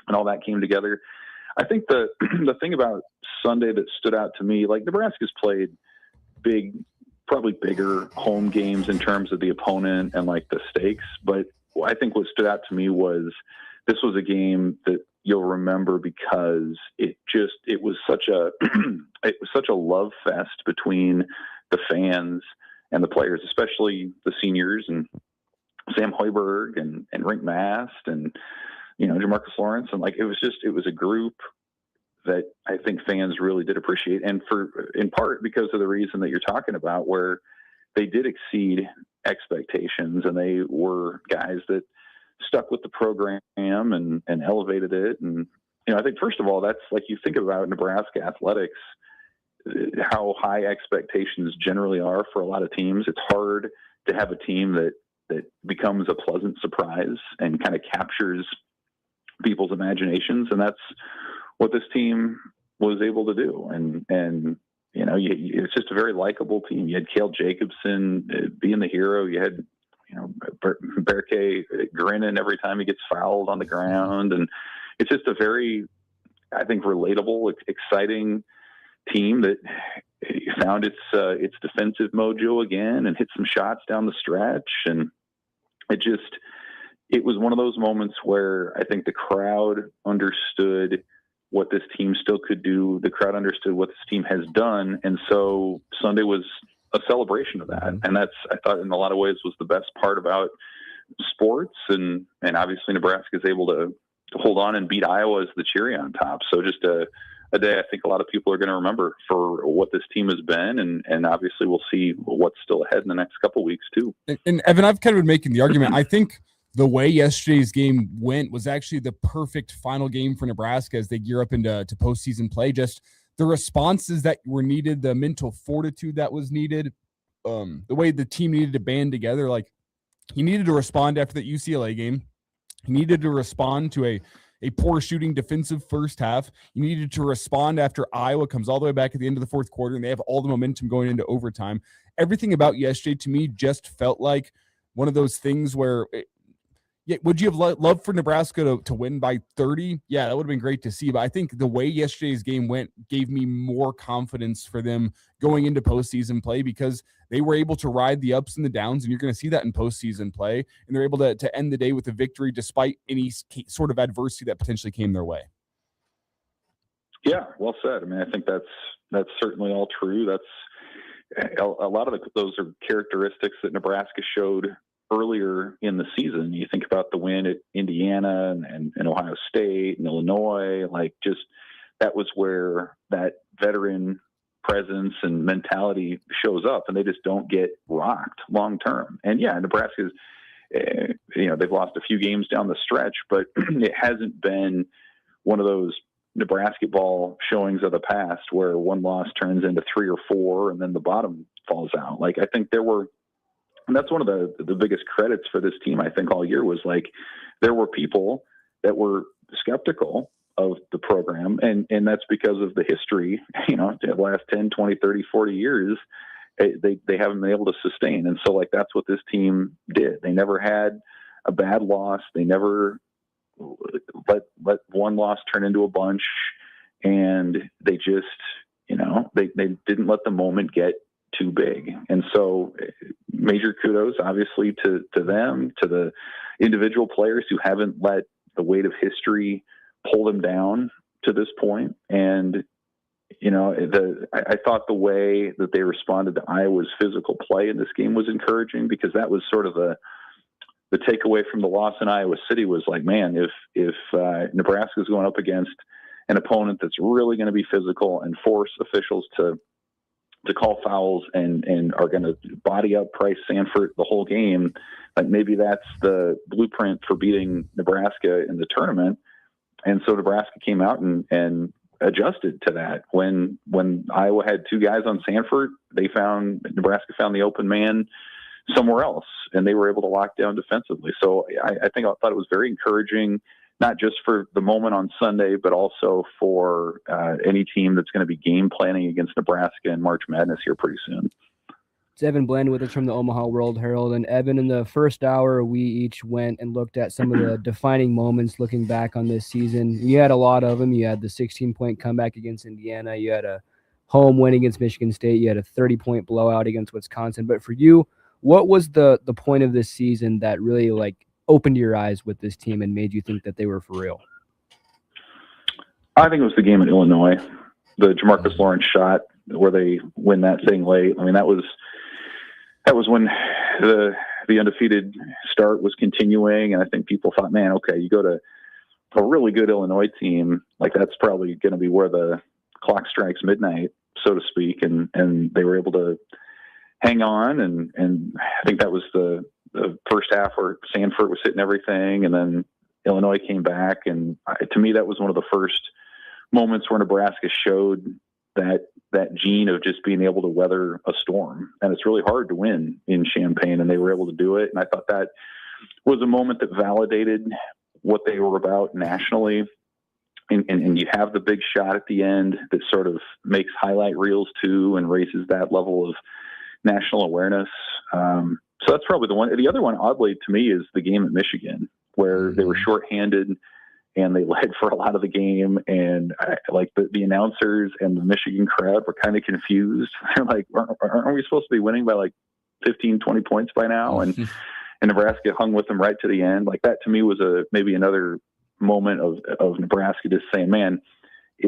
all that came together. I think the thing about Sunday that stood out to me, like Nebraska's played probably bigger home games in terms of the opponent and like the stakes, but I think what stood out to me was this was a game that you'll remember because it was such a love fest between the fans and the players, especially the seniors and Sam Hoiberg and Rink Mast and Jamarcus Lawrence, and like it was a group that I think fans really did appreciate, and in part because of the reason that you're talking about, where they did exceed expectations, and they were guys that stuck with the program and elevated it. And I think first of all, that's like you think about Nebraska athletics, how high expectations generally are for a lot of teams. It's hard to have a team that becomes a pleasant surprise and kind of captures people's imaginations, and that's what this team was able to do. And it's just a very likable team. You had Cale Jacobson being the hero. You had Berke grinning every time he gets fouled on the ground, and it's just a very, I think, relatable, exciting team that found its defensive mojo again and hit some shots down the stretch. And it was one of those moments where I think the crowd understood what this team still could do. The crowd understood what this team has done. And so Sunday was a celebration of that. And that's, I thought, in a lot of ways was the best part about sports. And obviously Nebraska is able to hold on and beat Iowa as the cherry on top. So just a day I think a lot of people are going to remember for what this team has been. And obviously we'll see what's still ahead in the next couple of weeks too. And Evan, I've kind of been making the argument. I think the way yesterday's game went was actually the perfect final game for Nebraska as they gear up into postseason play. Just the responses that were needed, the mental fortitude that was needed, the way the team needed to band together. Like, he needed to respond after the UCLA game. He needed to respond to a poor shooting defensive first half. He needed to respond after Iowa comes all the way back at the end of the fourth quarter and they have all the momentum going into overtime. Everything about yesterday to me just felt like one of those things where would you have loved for Nebraska to win by 30? Yeah, that would have been great to see. But I think the way yesterday's game went gave me more confidence for them going into postseason play because they were able to ride the ups and the downs, and you're going to see that in postseason play. And they're able to end the day with a victory despite any sort of adversity that potentially came their way. Yeah, well said. I mean, I think that's certainly all true. That's a lot of those are characteristics that Nebraska showed earlier in the season. You think about the win at Indiana and Ohio State and Illinois, like just that was where that veteran presence and mentality shows up, and they just don't get rocked long term. And yeah, Nebraska's, they've lost a few games down the stretch, but it hasn't been one of those Nebraska ball showings of the past where one loss turns into 3 or 4 and then the bottom falls out. Like, I think and that's one of the biggest credits for this team, I think, all year was like there were people that were skeptical of the program, and that's because of the history, the last 10, 20, 30, 40 years, they haven't been able to sustain. And so, like, that's what this team did. They never had a bad loss. They never let one loss turn into a bunch, and they just, they didn't let the moment get too big. And so major kudos, obviously, to them, to the individual players who haven't let the weight of history pull them down to this point. And, I thought the way that they responded to Iowa's physical play in this game was encouraging, because that was sort of the takeaway from the loss in Iowa City was like, man, if Nebraska is going up against an opponent that's really going to be physical and force officials to call fouls and are going to body up Price Sanford the whole game, like maybe that's the blueprint for beating Nebraska in the tournament. And so Nebraska came out and adjusted to that. When Iowa had two guys on Sanford, Nebraska found the open man somewhere else, and they were able to lock down defensively. So I thought it was very encouraging, not just for the moment on Sunday, but also for any team that's going to be game planning against Nebraska in March Madness here pretty soon. It's Evan Bland with us from the Omaha World Herald. And Evan, in the first hour, we each went and looked at some of the defining moments looking back on this season. You had a lot of them. You had the 16-point comeback against Indiana. You had a home win against Michigan State. You had a 30-point blowout against Wisconsin. But for you, what was the point of this season that really opened your eyes with this team and made you think that they were for real? I think it was the game in Illinois, the Jamarcus Lawrence shot where they win that thing late. I mean, that was when the undefeated start was continuing, and I think people thought, man, okay, you go to a really good Illinois team, like that's probably going to be where the clock strikes midnight, so to speak, and they were able to hang on, and I think that was the first half where Sanford was hitting everything, and then Illinois came back, and to me that was one of the first moments where Nebraska showed that gene of just being able to weather a storm. And it's really hard to win in Champaign, and they were able to do it. And I thought that was a moment that validated what they were about nationally. And you have the big shot at the end that sort of makes highlight reels too and raises that level of national awareness. So that's probably the one. The other one, oddly to me, is the game at Michigan, where they were shorthanded and they led for a lot of the game. And the announcers and the Michigan crowd were kind of confused. They're like, aren't we supposed to be winning by 15, 20 points by now? And Nebraska hung with them right to the end. Like that to me was maybe another moment of Nebraska just saying, man,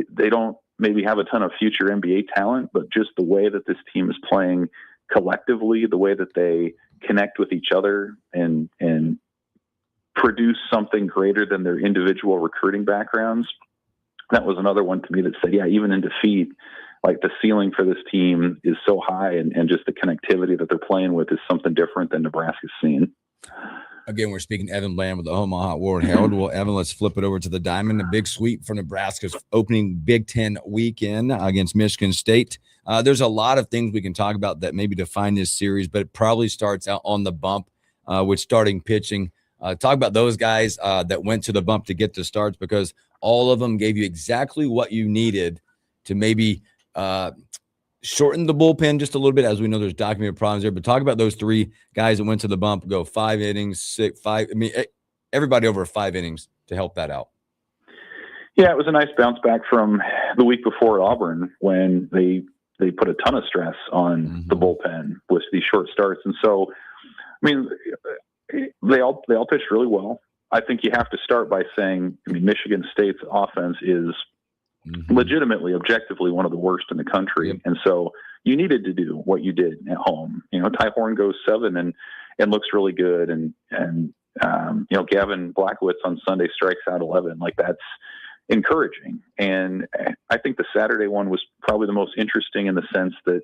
they don't maybe have a ton of future NBA talent, but just the way that this team is playing collectively, the way that they connect with each other and produce something greater than their individual recruiting backgrounds. That was another one to me that said, yeah, even in defeat, the ceiling for this team is so high, and just the connectivity that they're playing with is something different than Nebraska's seen. Again, we're speaking to Evan Bland with the Omaha World Herald. Well, Evan, let's flip it over to the diamond. A big sweep for Nebraska's opening Big Ten weekend against Michigan State. There's a lot of things we can talk about that maybe define this series, but it probably starts out on the bump with starting pitching. Talk about those guys that went to the bump to get the starts, because all of them gave you exactly what you needed to maybe shorten the bullpen just a little bit, as we know there's documented problems there. But talk about those three guys that went to the bump, go 5 innings, 6, 5. I mean, everybody over 5 innings to help that out. Yeah, it was a nice bounce back from the week before at Auburn when they put a ton of stress on the bullpen with these short starts. And so, I mean, they all pitched really well. I think you have to start by saying, Michigan State's offense is legitimately, objectively one of the worst in the country. Yep. And so you needed to do what you did at home. Ty Horn goes 7 and looks really good. And Gavin Blackowitz on Sunday strikes out 11. That's encouraging. And I think the Saturday one was probably the most interesting in the sense that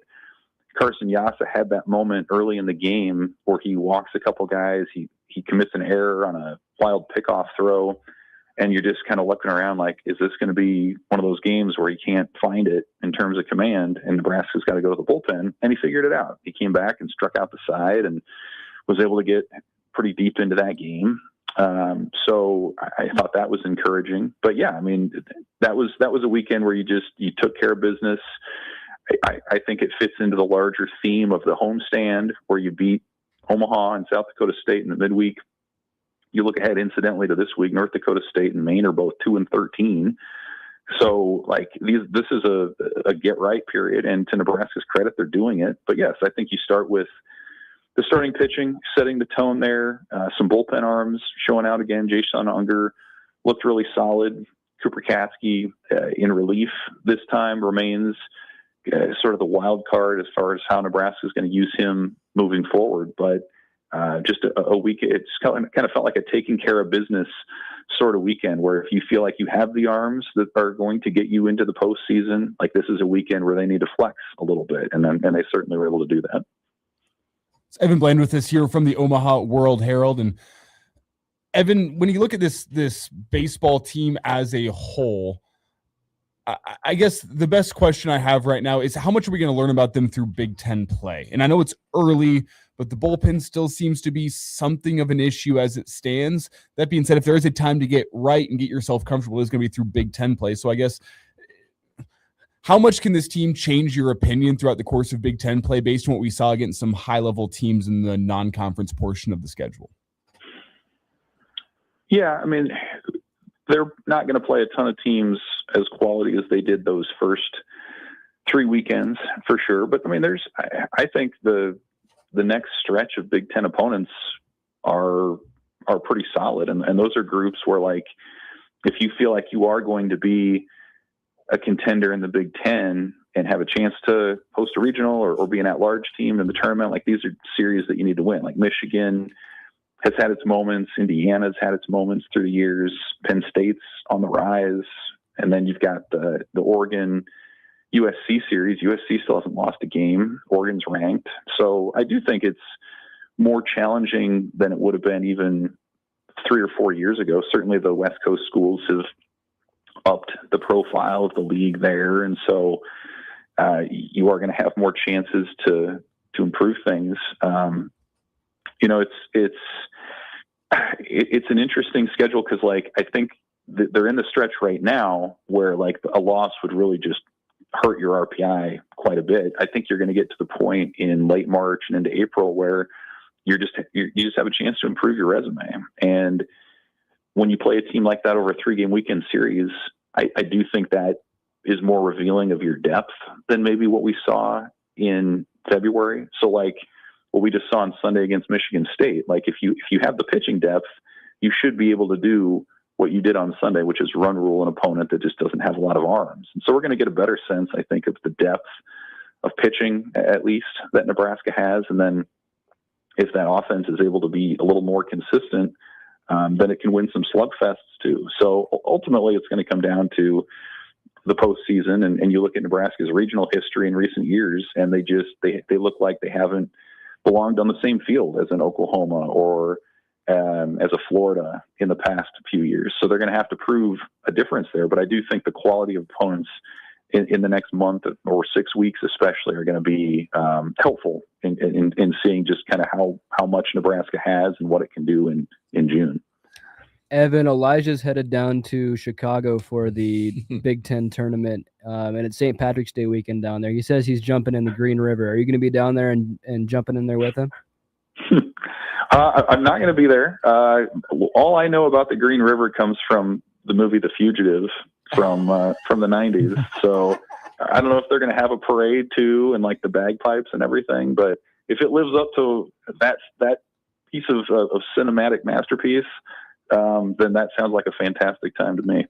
Carson Yassa had that moment early in the game where he walks a couple guys. He commits an error on a wild pickoff throw. And you're just kind of looking around is this going to be one of those games where he can't find it in terms of command, and Nebraska's got to go to the bullpen? And he figured it out. He came back and struck out the side and was able to get pretty deep into that game. So I thought that was encouraging. But yeah, that was a weekend where you took care of business. I think it fits into the larger theme of the homestand where you beat Omaha and South Dakota State in the midweek. You look ahead, incidentally, to this week, North Dakota State and Maine are both 2-13. So, like, this is a get right period, and to Nebraska's credit, they're doing it. But yes, I think you start with the starting pitching, setting the tone there. Some bullpen arms showing out again. Jason Unger looked really solid. Cooper Katsky in relief this time remains sort of the wild card as far as how Nebraska is going to use him moving forward. But just a week, it's kind of felt like a taking care of business sort of weekend, where if you feel like you have the arms that are going to get you into the postseason, like this is a weekend where they need to flex a little bit, and they certainly were able to do that. It's Evan Bland with us here from the Omaha World Herald. And Evan, when you look at this baseball team as a whole, I guess the best question I have right now is how much are we going to learn about them through Big Ten play? And I know it's early, but the bullpen still seems to be something of an issue as it stands. That being said, if there is a time to get right and get yourself comfortable, it's going to be through Big Ten play. So I guess, how much can this team change your opinion throughout the course of Big Ten play based on what we saw against some high-level teams in the non-conference portion of the schedule? Yeah, I mean, they're not going to play a ton of teams as quality as they did those first 3 weekends for sure. But I mean, I think the next stretch of Big Ten opponents are pretty solid. And those are groups where, like, if you feel like you are going to be a contender in the Big Ten and have a chance to host a regional or be an at-large team in the tournament, like, these are series that you need to win. Like, Michigan has had its moments. Indiana's had its moments through the years. Penn State's on the rise. And then you've got the Oregon USC series. USC still hasn't lost a game. Oregon's ranked. So I do think it's more challenging than it would have been even 3 or 4 years ago. Certainly the West Coast schools have upped the profile of the league there. And so you are going to have more chances to improve things. It's an interesting schedule because, like, I think they're in the stretch right now where, like, a loss would really just hurt your RPI quite a bit. I think you're going to get to the point in late March and into April where you just have a chance to improve your resume. And when you play a team like that over a 3-game weekend series, I do think that is more revealing of your depth than maybe what we saw in February. So, like, what we just saw on Sunday against Michigan State, like, if you have the pitching depth, you should be able to do what you did on Sunday, which is run rule an opponent that just doesn't have a lot of arms. And so we're going to get a better sense, I think, of the depth of pitching, at least, that Nebraska has. And then if that offense is able to be a little more consistent, then it can win some slugfests too. So ultimately it's going to come down to the postseason. And you look at Nebraska's regional history in recent years, and they look like they haven't belonged on the same field as an Oklahoma or as a Florida in the past few years. So they're going to have to prove a difference there. But I do think the quality of opponents in the next month or 6 weeks especially are going to be helpful in seeing just kind of how much Nebraska has and what it can do in June. Evan, Elijah's headed down to Chicago for the Big Ten tournament, and it's St. Patrick's Day weekend down there. He says he's jumping in the Green River. Are you going to be down there and jumping in there with him? I'm not going to be there. All I know about the Green River comes from the movie The Fugitive from the 90s. So I don't know if they're going to have a parade too, and like the bagpipes and everything. But if it lives up to that piece of cinematic masterpiece, then that sounds like a fantastic time to me.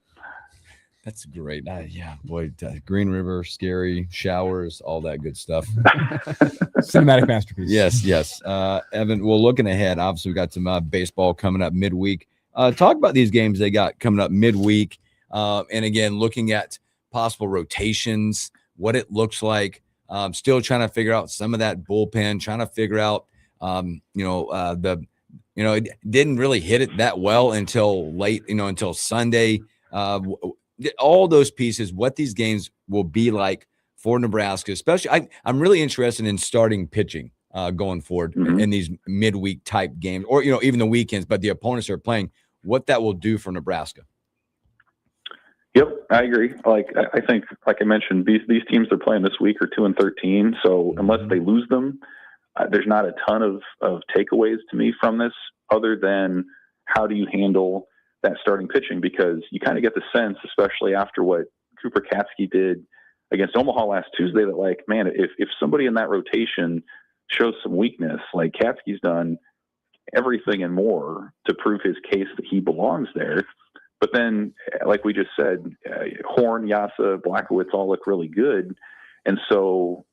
That's great. Yeah, boy, Green River, scary, showers, all that good stuff. Cinematic masterpiece. Yes. Evan, well, looking ahead, obviously we got some baseball coming up midweek. Talk about these games they got coming up midweek. And again, looking at possible rotations, what it looks like. Still trying to figure out some of that bullpen, trying to figure out, it didn't really hit it that well until late, until Sunday. All those pieces, what these games will be like for Nebraska, especially. I'm really interested in starting pitching going forward in these midweek type games, or even the weekends. But the opponents are playing, what that will do for Nebraska. Yep, I agree. Like, I think, like I mentioned, these teams they're playing this week are 2-13. So unless they lose them, there's not a ton of takeaways to me from this, other than how do you handle that starting pitching, because you kind of get the sense, especially after what Cooper Katsky did against Omaha last Tuesday that, like, man, if somebody in that rotation shows some weakness, like Katsky's done everything and more to prove his case that he belongs there. But then, like we just said, Horn, Yasa, Blackowitz all look really good. And so,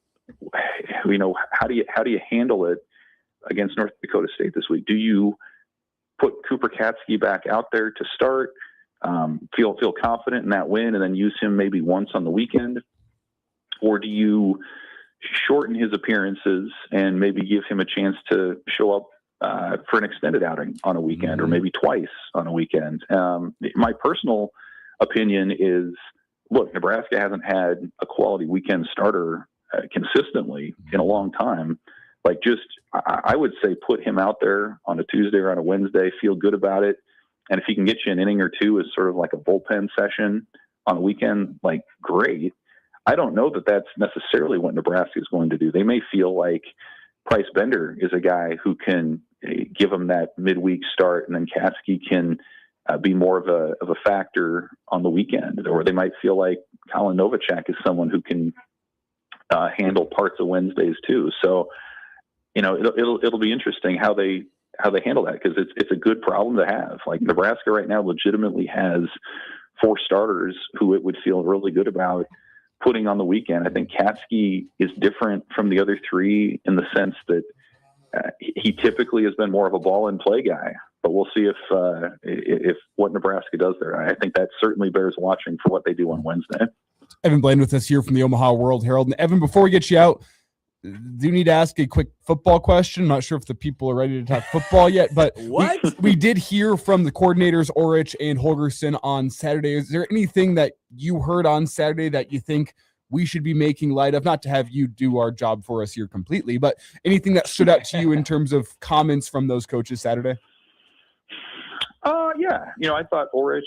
you know, how do you handle it against North Dakota State this week? Do you put Cooper Katsky back out there to start, feel confident in that win, and then use him maybe once on the weekend? Or do you shorten his appearances and maybe give him a chance to show up for an extended outing on a weekend, or maybe twice on a weekend? My personal opinion is, look, Nebraska hasn't had a quality weekend starter consistently in a long time. Like, I would say put him out there on a Tuesday or on a Wednesday, feel good about it. And if he can get you an inning or two as sort of like a bullpen session on the weekend, like, great. I don't know that that's necessarily what Nebraska is going to do. They may feel like Price Bender is a guy who can give them that midweek start, and then Katsky can be more of a factor on the weekend. Or they might feel like Colin Novacek is someone who can handle parts of Wednesdays too. So, you know, it'll be interesting how they handle that, because it's a good problem to have. Like, Nebraska right now legitimately has 4 starters who it would feel really good about putting on the weekend. I think Katsky is different from the other 3 in the sense that he typically has been more of a ball and play guy, but we'll see if what Nebraska does there. I think that certainly bears watching for what they do on Wednesday. Evan Blaine with us here from the Omaha World Herald. And Evan, before we get you out, do need to ask a quick football question. I'm not sure if the people are ready to talk football yet, but we did hear from the coordinators, Orich and Holgerson, on Saturday. Is there anything that you heard on Saturday that you think we should be making light of? Not to have you do our job for us here completely, but anything that stood out to you in terms of comments from those coaches Saturday? Yeah. You know, I thought Orich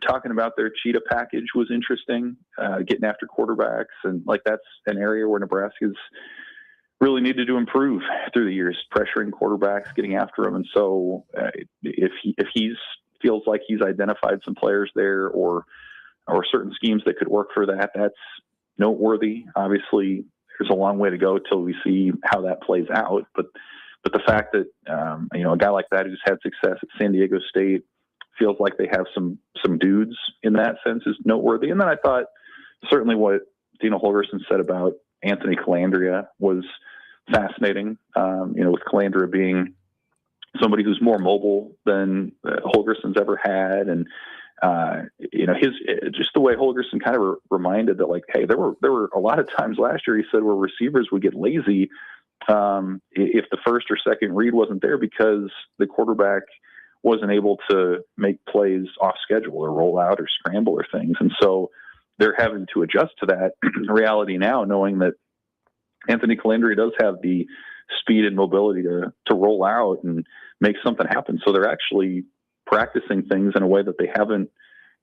talking about their cheetah package was interesting, getting after quarterbacks. And, like, that's an area where Nebraska's really needed to improve through the years, pressuring quarterbacks, getting after them. And so if he feels like he's identified some players there or certain schemes that could work for that, that's noteworthy. Obviously, there's a long way to go till we see how that plays out. But the fact that, you know, a guy like that who's had success at San Diego State feels like they have some dudes in that sense is noteworthy. And then I thought certainly what Dino Holgerson said about Anthony Calandria was fascinating. You know, with Calandria being somebody who's more mobile than Holgerson's ever had. And, you know, just the way Holgerson kind of reminded that, like, hey, there were a lot of times last year, he said, where receivers would get lazy if the first or second read wasn't there because the quarterback wasn't able to make plays off schedule or roll out or scramble or things. And so they're having to adjust to that reality now, knowing that Anthony Calandria does have the speed and mobility to roll out and make something happen. So they're actually practicing things in a way that they haven't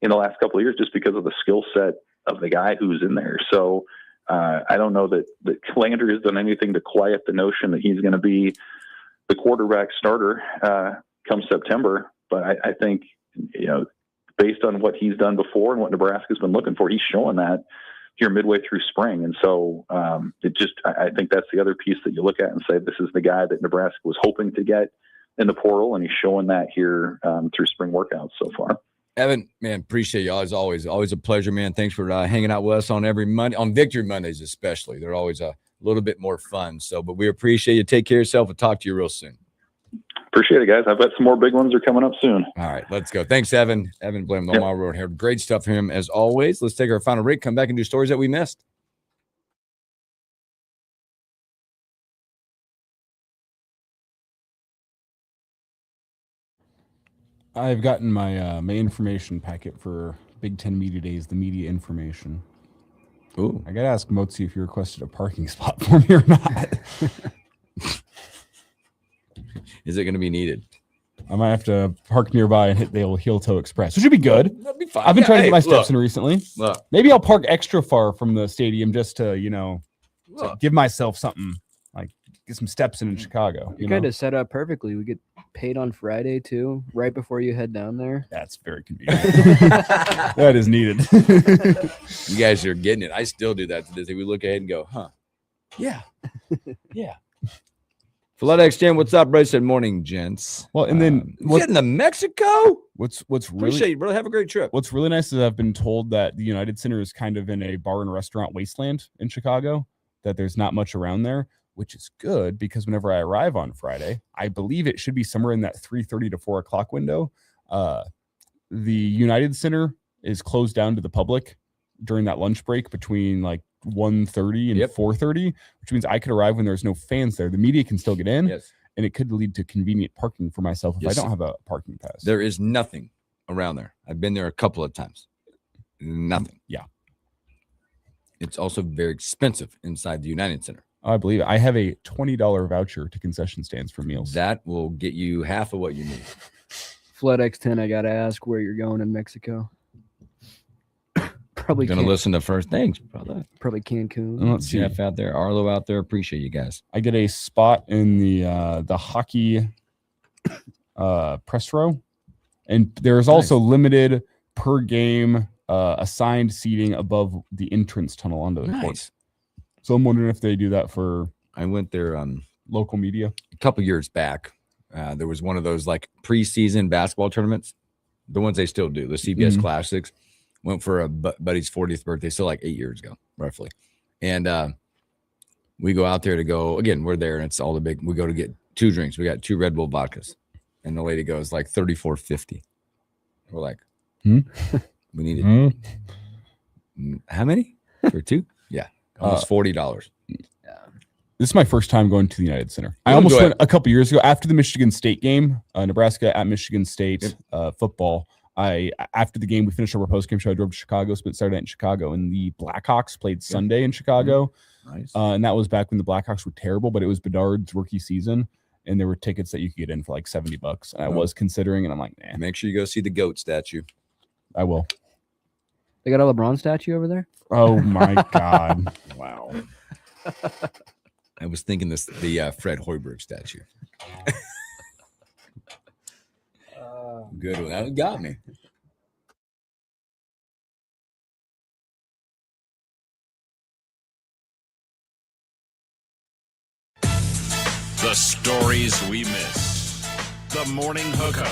in the last couple of years, just because of the skill set of the guy who's in there. So I don't know that Calandria has done anything to quiet the notion that he's going to be the quarterback starter come September. But I think, you know, based on what he's done before and what Nebraska's been looking for, he's showing that here midway through spring. And so I think that's the other piece that you look at and say, this is the guy that Nebraska was hoping to get in the portal, and he's showing that here through spring workouts so far. Evan, man, appreciate you as always. Always a pleasure, man. Thanks for hanging out with us on every Monday, on Victory Mondays especially. They're always a little bit more fun. So, but we appreciate you. Take care of yourself. We'll talk to you real soon. Appreciate it, guys. I bet some more big ones are coming up soon. All right, let's go. Thanks, Evan. Evan Blaine, Omaha Road here. Great stuff from him as always. Let's take our final break, come back and do stories that we missed. I've gotten my my information packet for Big Ten Media Days, the media information. Ooh. I got to ask Motzi if you requested a parking spot for me or not. Is it going to be needed? I might have to park nearby and hit the old Heel Toe Express, which would be good. That'd be fine. I've been trying to get my steps in recently. Look. Maybe I'll park extra far from the stadium just to, you know, to give myself something. Like, some steps in Chicago. You kind of set up perfectly. We get paid on Friday too, right before you head down there. That's very convenient. That is needed. You guys are getting it. I still do that to this day. We look ahead and go, huh? Yeah. Yeah. FedEx Jam, what's up, bro? Said morning, gents. Well, and then getting to Mexico. What's really Appreciate you, brother. Have a great trip. What's really nice is I've been told that the United Center is kind of in a bar and restaurant wasteland in Chicago, that there's not much around there, which is good because whenever I arrive on Friday, I believe it should be somewhere in that 3:30 to 4 o'clock window. The United Center is closed down to the public during that lunch break between like 1:30 and 4:30, which means I could arrive when there's no fans there. The media can still get in, and it could lead to convenient parking for myself if I don't have a parking pass. There is nothing around there. I've been there a couple of times. Nothing. Yeah. It's also very expensive inside the United Center. I believe it. I have a $20 voucher to concession stands for meals. That will get you half of what you need. FedEx 10, I got to ask where you're going in Mexico. Probably going to listen to first things, brother. Probably Cancun. Let's see. Jeff out there, Arlo out there. Appreciate you guys. I get a spot in the hockey press row, and there's also limited per game assigned seating above the entrance tunnel onto the court. So I'm wondering if they do that for. I went there local media a couple years back. There was one of those like preseason basketball tournaments, the ones they still do, the CBS Classics. Went for a buddy's 40th birthday, still like 8 years ago, roughly. And we go out there to go, again, we're there, and it's all the big, we go to get 2 drinks. We got 2 Red Bull vodkas. And the lady goes like $34.50. We're like, we needed, how many? For 2? Yeah, almost $40. This is my first time going to the United Center. I almost went a couple years ago after the Michigan State game, Nebraska at Michigan State football. After the game, we finished our post game show. I drove to Chicago, spent Saturday night in Chicago, and the Blackhawks played Sunday in Chicago. Nice. And that was back when the Blackhawks were terrible, but it was Bedard's rookie season, and there were tickets that you could get in for like $70. And I was considering, and I'm like, nah. Make sure you go see the GOAT statue. I will. They got a LeBron statue over there? Oh my God. Wow. I was thinking the Fred Hoiberg statue. Good one. That got me. The stories we miss. The morning hookup.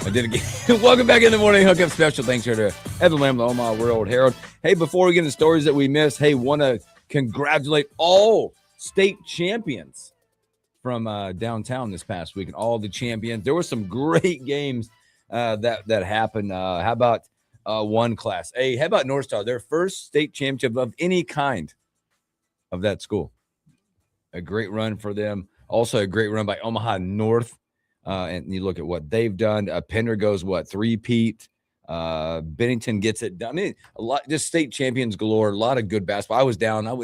I did again. Welcome back in the morning hookup. Special thanks here to Evan Lamb, the Omaha World Herald. Hey, before we get into stories that we missed, hey, want to congratulate all state champions from downtown this past week and all the champions. There were some great games that happened. How about one class A? How about North Star? Their first state championship of any kind of that school. A great run for them. Also a great run by Omaha North. And you look at what they've done. Pender goes, 3-peat. Bennington gets it done. I mean, a lot, just state champions galore. A lot of good basketball. I went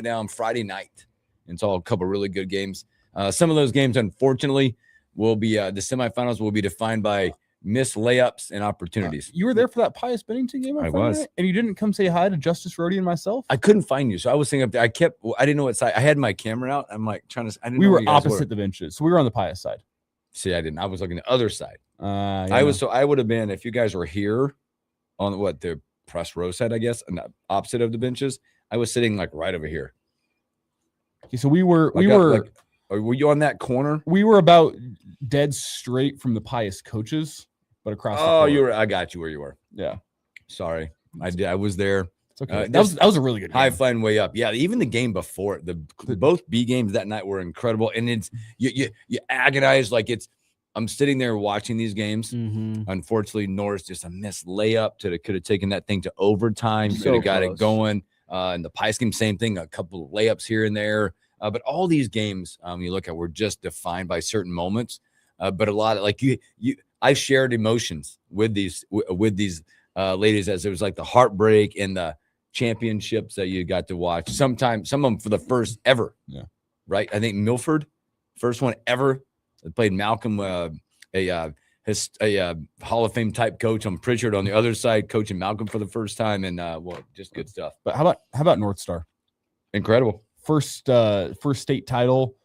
down Friday night and saw a couple really good games. Some of those games, unfortunately, will be the semifinals will be defined by missed layups and opportunities. You were there for that Pius Bennington game? I was. Night? And you didn't come say hi to Justice Rhodey and myself? I couldn't find you. So I was sitting up there. I didn't know what side. I had my camera out. I'm like trying to. We were opposite the benches. So we were on the Pius side. See, I didn't. I was looking the other side. I would have been, if you guys were here on the press row side, I guess, and the opposite of the benches, I was sitting like right over here. Okay, so we were. Were you on that corner? We were about dead straight from the Pius coaches, but across. Oh, you were. I got you where you were. Yeah. Sorry, I was there. It's okay. That was a really good game. High flying way up. Yeah, even the game before both B games that night were incredible, and it's you agonize like it's. I'm sitting there watching these games. Unfortunately, Norris just a missed layup could have taken that thing to overtime. Could have got it going. And the Pius game, same thing. A couple of layups here and there. But all these games, you look at, were just defined by certain moments. But a lot of I shared emotions with these ladies as it was like the heartbreak and the championships that you got to watch. Sometimes some of them for the first ever. Yeah. Right. I think Milford, first one ever. They played Malcolm, a Hall of Fame type coach. I'm Pritchard on the other side, coaching Malcolm for the first time, and just good stuff. But how about North Star? Incredible. First state title.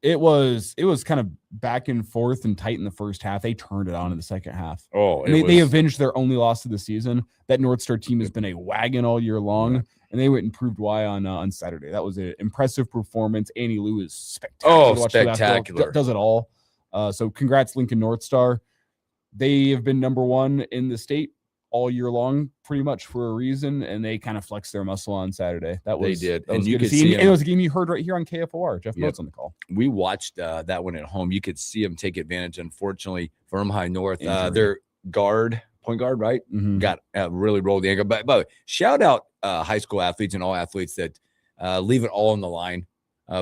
It was kind of back and forth and tight in the first half. They turned it on in the second half. Oh, and they avenged their only loss of the season. That North Star team has been a wagon all year long, and they went and proved why on Saturday. That was an impressive performance. Annie Lou is spectacular. Oh, spectacular. Does it all. So congrats, Lincoln North Star. They have been number one in the state all year long, pretty much for a reason, and they kind of flexed their muscle on Saturday. They did, and you could see. And it was a game you heard right here on KFOR. Jeff Moats on the call. We watched that one at home. You could see them take advantage. Unfortunately, for High North, their point guard, right, got really rolled the ankle. But by the way, shout out high school athletes and all athletes that leave it all on the line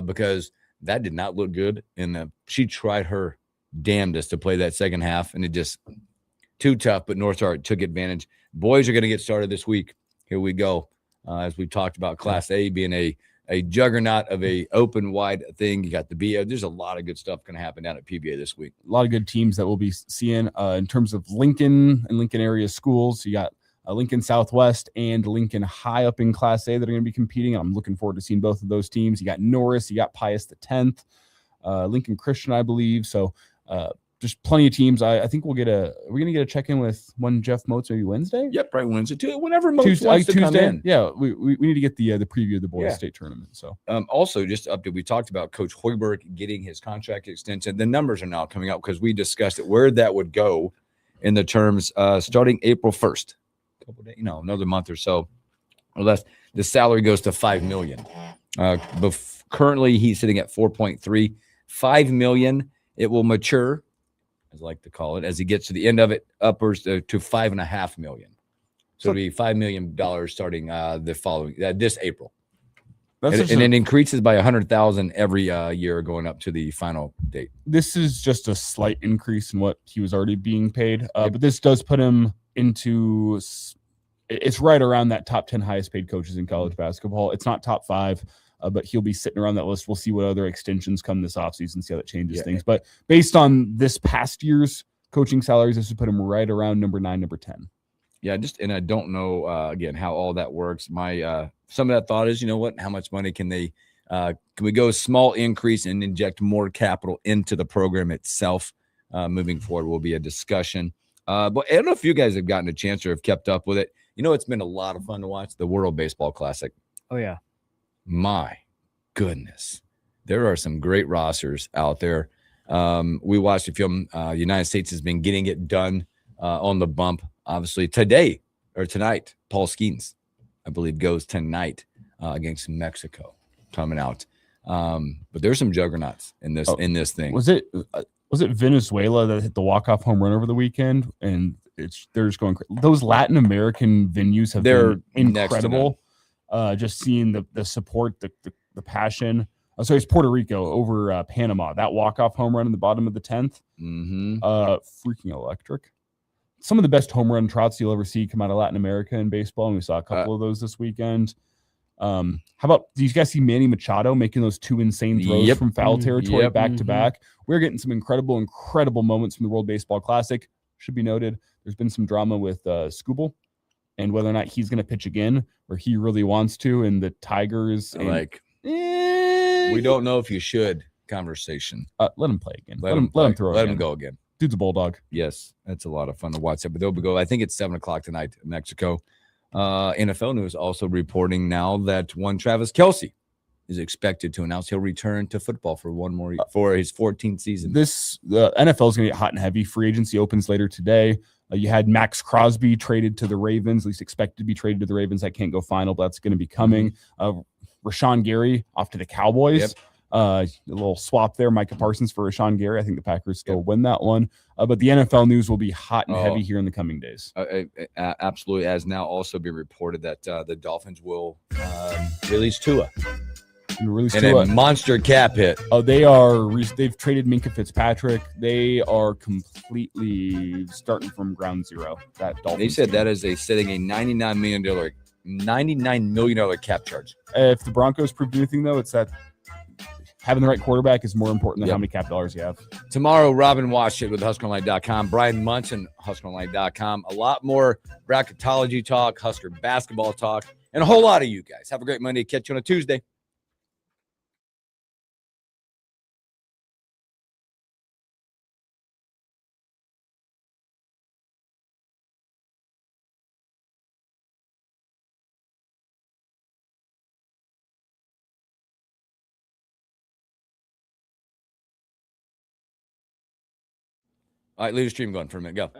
because that did not look good. And she tried her damnedest to play that second half, and it just too tough, but North Star took advantage. Boys are going to get started this week. Here we go. As we talked about Class A being a juggernaut of a open wide thing. You got the BA. There's a lot of good stuff going to happen down at PBA this week. A lot of good teams that we'll be seeing in terms of Lincoln and Lincoln area schools. You got Lincoln Southwest and Lincoln High up in Class A that are going to be competing. I'm looking forward to seeing both of those teams. You got Norris, you got Pius X, Lincoln Christian, I believe. So, just plenty of teams. I think we're going to get a check-in with one Jeff Moats, maybe Wednesday? Yep, right, Wednesday. Whenever Moats wants to come in. Yeah, we need to get the preview of the boys state tournament. So also, just to update, we talked about Coach Hoiberg getting his contract extension. The numbers are now coming out because we discussed it, where that would go in the terms starting April 1st. Couple days, another month or so. Or less, the salary goes to $5 million. Currently, he's sitting at 4.3. $5 million. It will mature, as I like to call it, as he gets to the end of it, upwards to $5.5 million. So it'll be $5 million starting the following this April. And it increases by $100,000 every year going up to the final date. This is just a slight increase in what he was already being paid, but this does put him into. It's right around that top 10 highest paid coaches in college basketball. It's not top 5. But he'll be sitting around that list. We'll see what other extensions come this offseason, see how that changes things. But based on this past year's coaching salaries, this would put him right around number 9, number 10. Yeah, and I don't know, again, how all that works. My some of that thought is, how much money can they can we go small increase and inject more capital into the program itself moving forward will be a discussion. But I don't know if you guys have gotten a chance or have kept up with it. It's been a lot of fun to watch the World Baseball Classic. Oh, yeah. My goodness, there are some great rosters out there. We watched a film. The United States has been getting it done on the bump. Obviously, tonight, Paul Skeens, I believe, goes tonight against Mexico coming out. But there's some juggernauts in this thing. Was it Venezuela that hit the walk-off home run over the weekend? And they're just going crazy. Those Latin American venues have been incredible. Just seeing the support, the passion. So it's Puerto Rico over Panama. That walk-off home run in the bottom of the 10th. Freaking electric. Some of the best home run trots you'll ever see come out of Latin America in baseball, and we saw a couple of those this weekend. How about, do you guys see Manny Machado making those 2 insane throws from foul territory back to back? We're getting some incredible moments from the World Baseball Classic. Should be noted, there's been some drama with Skubal and whether or not he's going to pitch again, or he really wants to, and the Tigers. We don't know if you should conversation. Let him play again. Let him throw. Let him go again. Dude's a bulldog. Yes, that's a lot of fun to watch. But they'll go. I think it's 7:00 tonight in Mexico. NFL News also reporting now that one Travis Kelce is expected to announce he'll return to football for one more for his 14th season. The NFL is going to get hot and heavy. Free agency opens later today. You had Max Crosby traded to the Ravens, at least expected to be traded to the Ravens. That can't go final, but that's going to be coming. Rashawn Gary off to the Cowboys. A little swap there. Micah Parsons for Rashawn Gary. I think the Packers still win that one. But the NFL news will be hot and heavy here in the coming days. Absolutely. As now also been reported that the Dolphins will release Tua. A monster cap hit. They've traded Minkah Fitzpatrick. They are completely starting from ground zero. They said that is setting a $99 million cap charge. If the Broncos proved anything, though, it's that having the right quarterback is more important than how many cap dollars you have. Tomorrow, Robin Washit with HuskerOnline.com, Brian Munson, HuskerOnline.com. A lot more bracketology talk, Husker basketball talk, and a whole lot of you guys. Have a great Monday. Catch you on a Tuesday. All right, leave the stream going for a minute.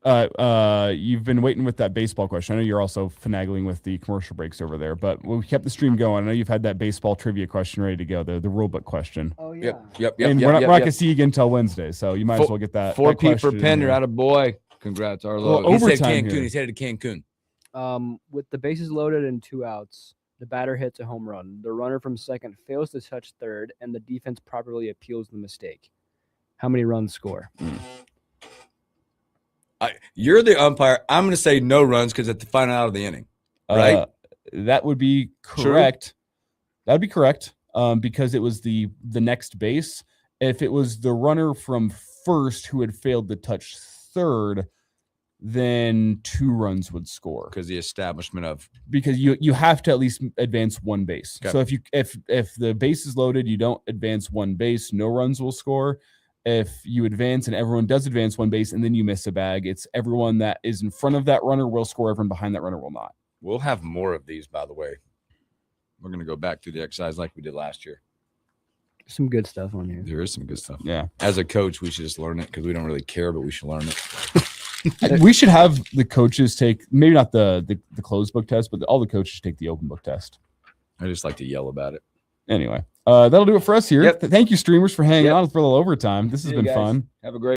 Go. You've been waiting with that baseball question. I know you're also finagling with the commercial breaks over there, but we kept the stream going. I know you've had that baseball trivia question ready to go, the rule book question. Oh, yeah. Yep. And we're not going to see you again until Wednesday, so you might as well get that. 4P for Pender, out of boy. Congrats, Arlo. He said Cancun. He's headed to Cancun. With the bases loaded and 2 outs, the batter hits a home run. The runner from second fails to touch third, and the defense properly appeals the mistake. How many runs score? You're the umpire. I'm going to say no runs because at the final out of the inning, right? That would be correct. That would be correct because it was the next base. If it was the runner from first who had failed to touch third, then 2 runs would score. Because the establishment of because you have to at least advance 1 base. Okay. So if the base is loaded, you don't advance 1 base, no runs will score. If you advance and everyone does advance 1 base and then you miss a bag, it's everyone that is in front of that runner will score, everyone behind that runner will not. We'll have more of these, by the way. We're going to go back through the exercise like we did last year. Some good stuff on here. There is some good stuff. Yeah. As a coach, we should just learn it because we don't really care, but we should learn it. We should have the coaches take, maybe not the closed book test, but all the coaches take the open book test. I just like to yell about it. Anyway, that'll do it for us here. Yep. Thank you, streamers, for hanging on for a little overtime. This has been fun. Have a great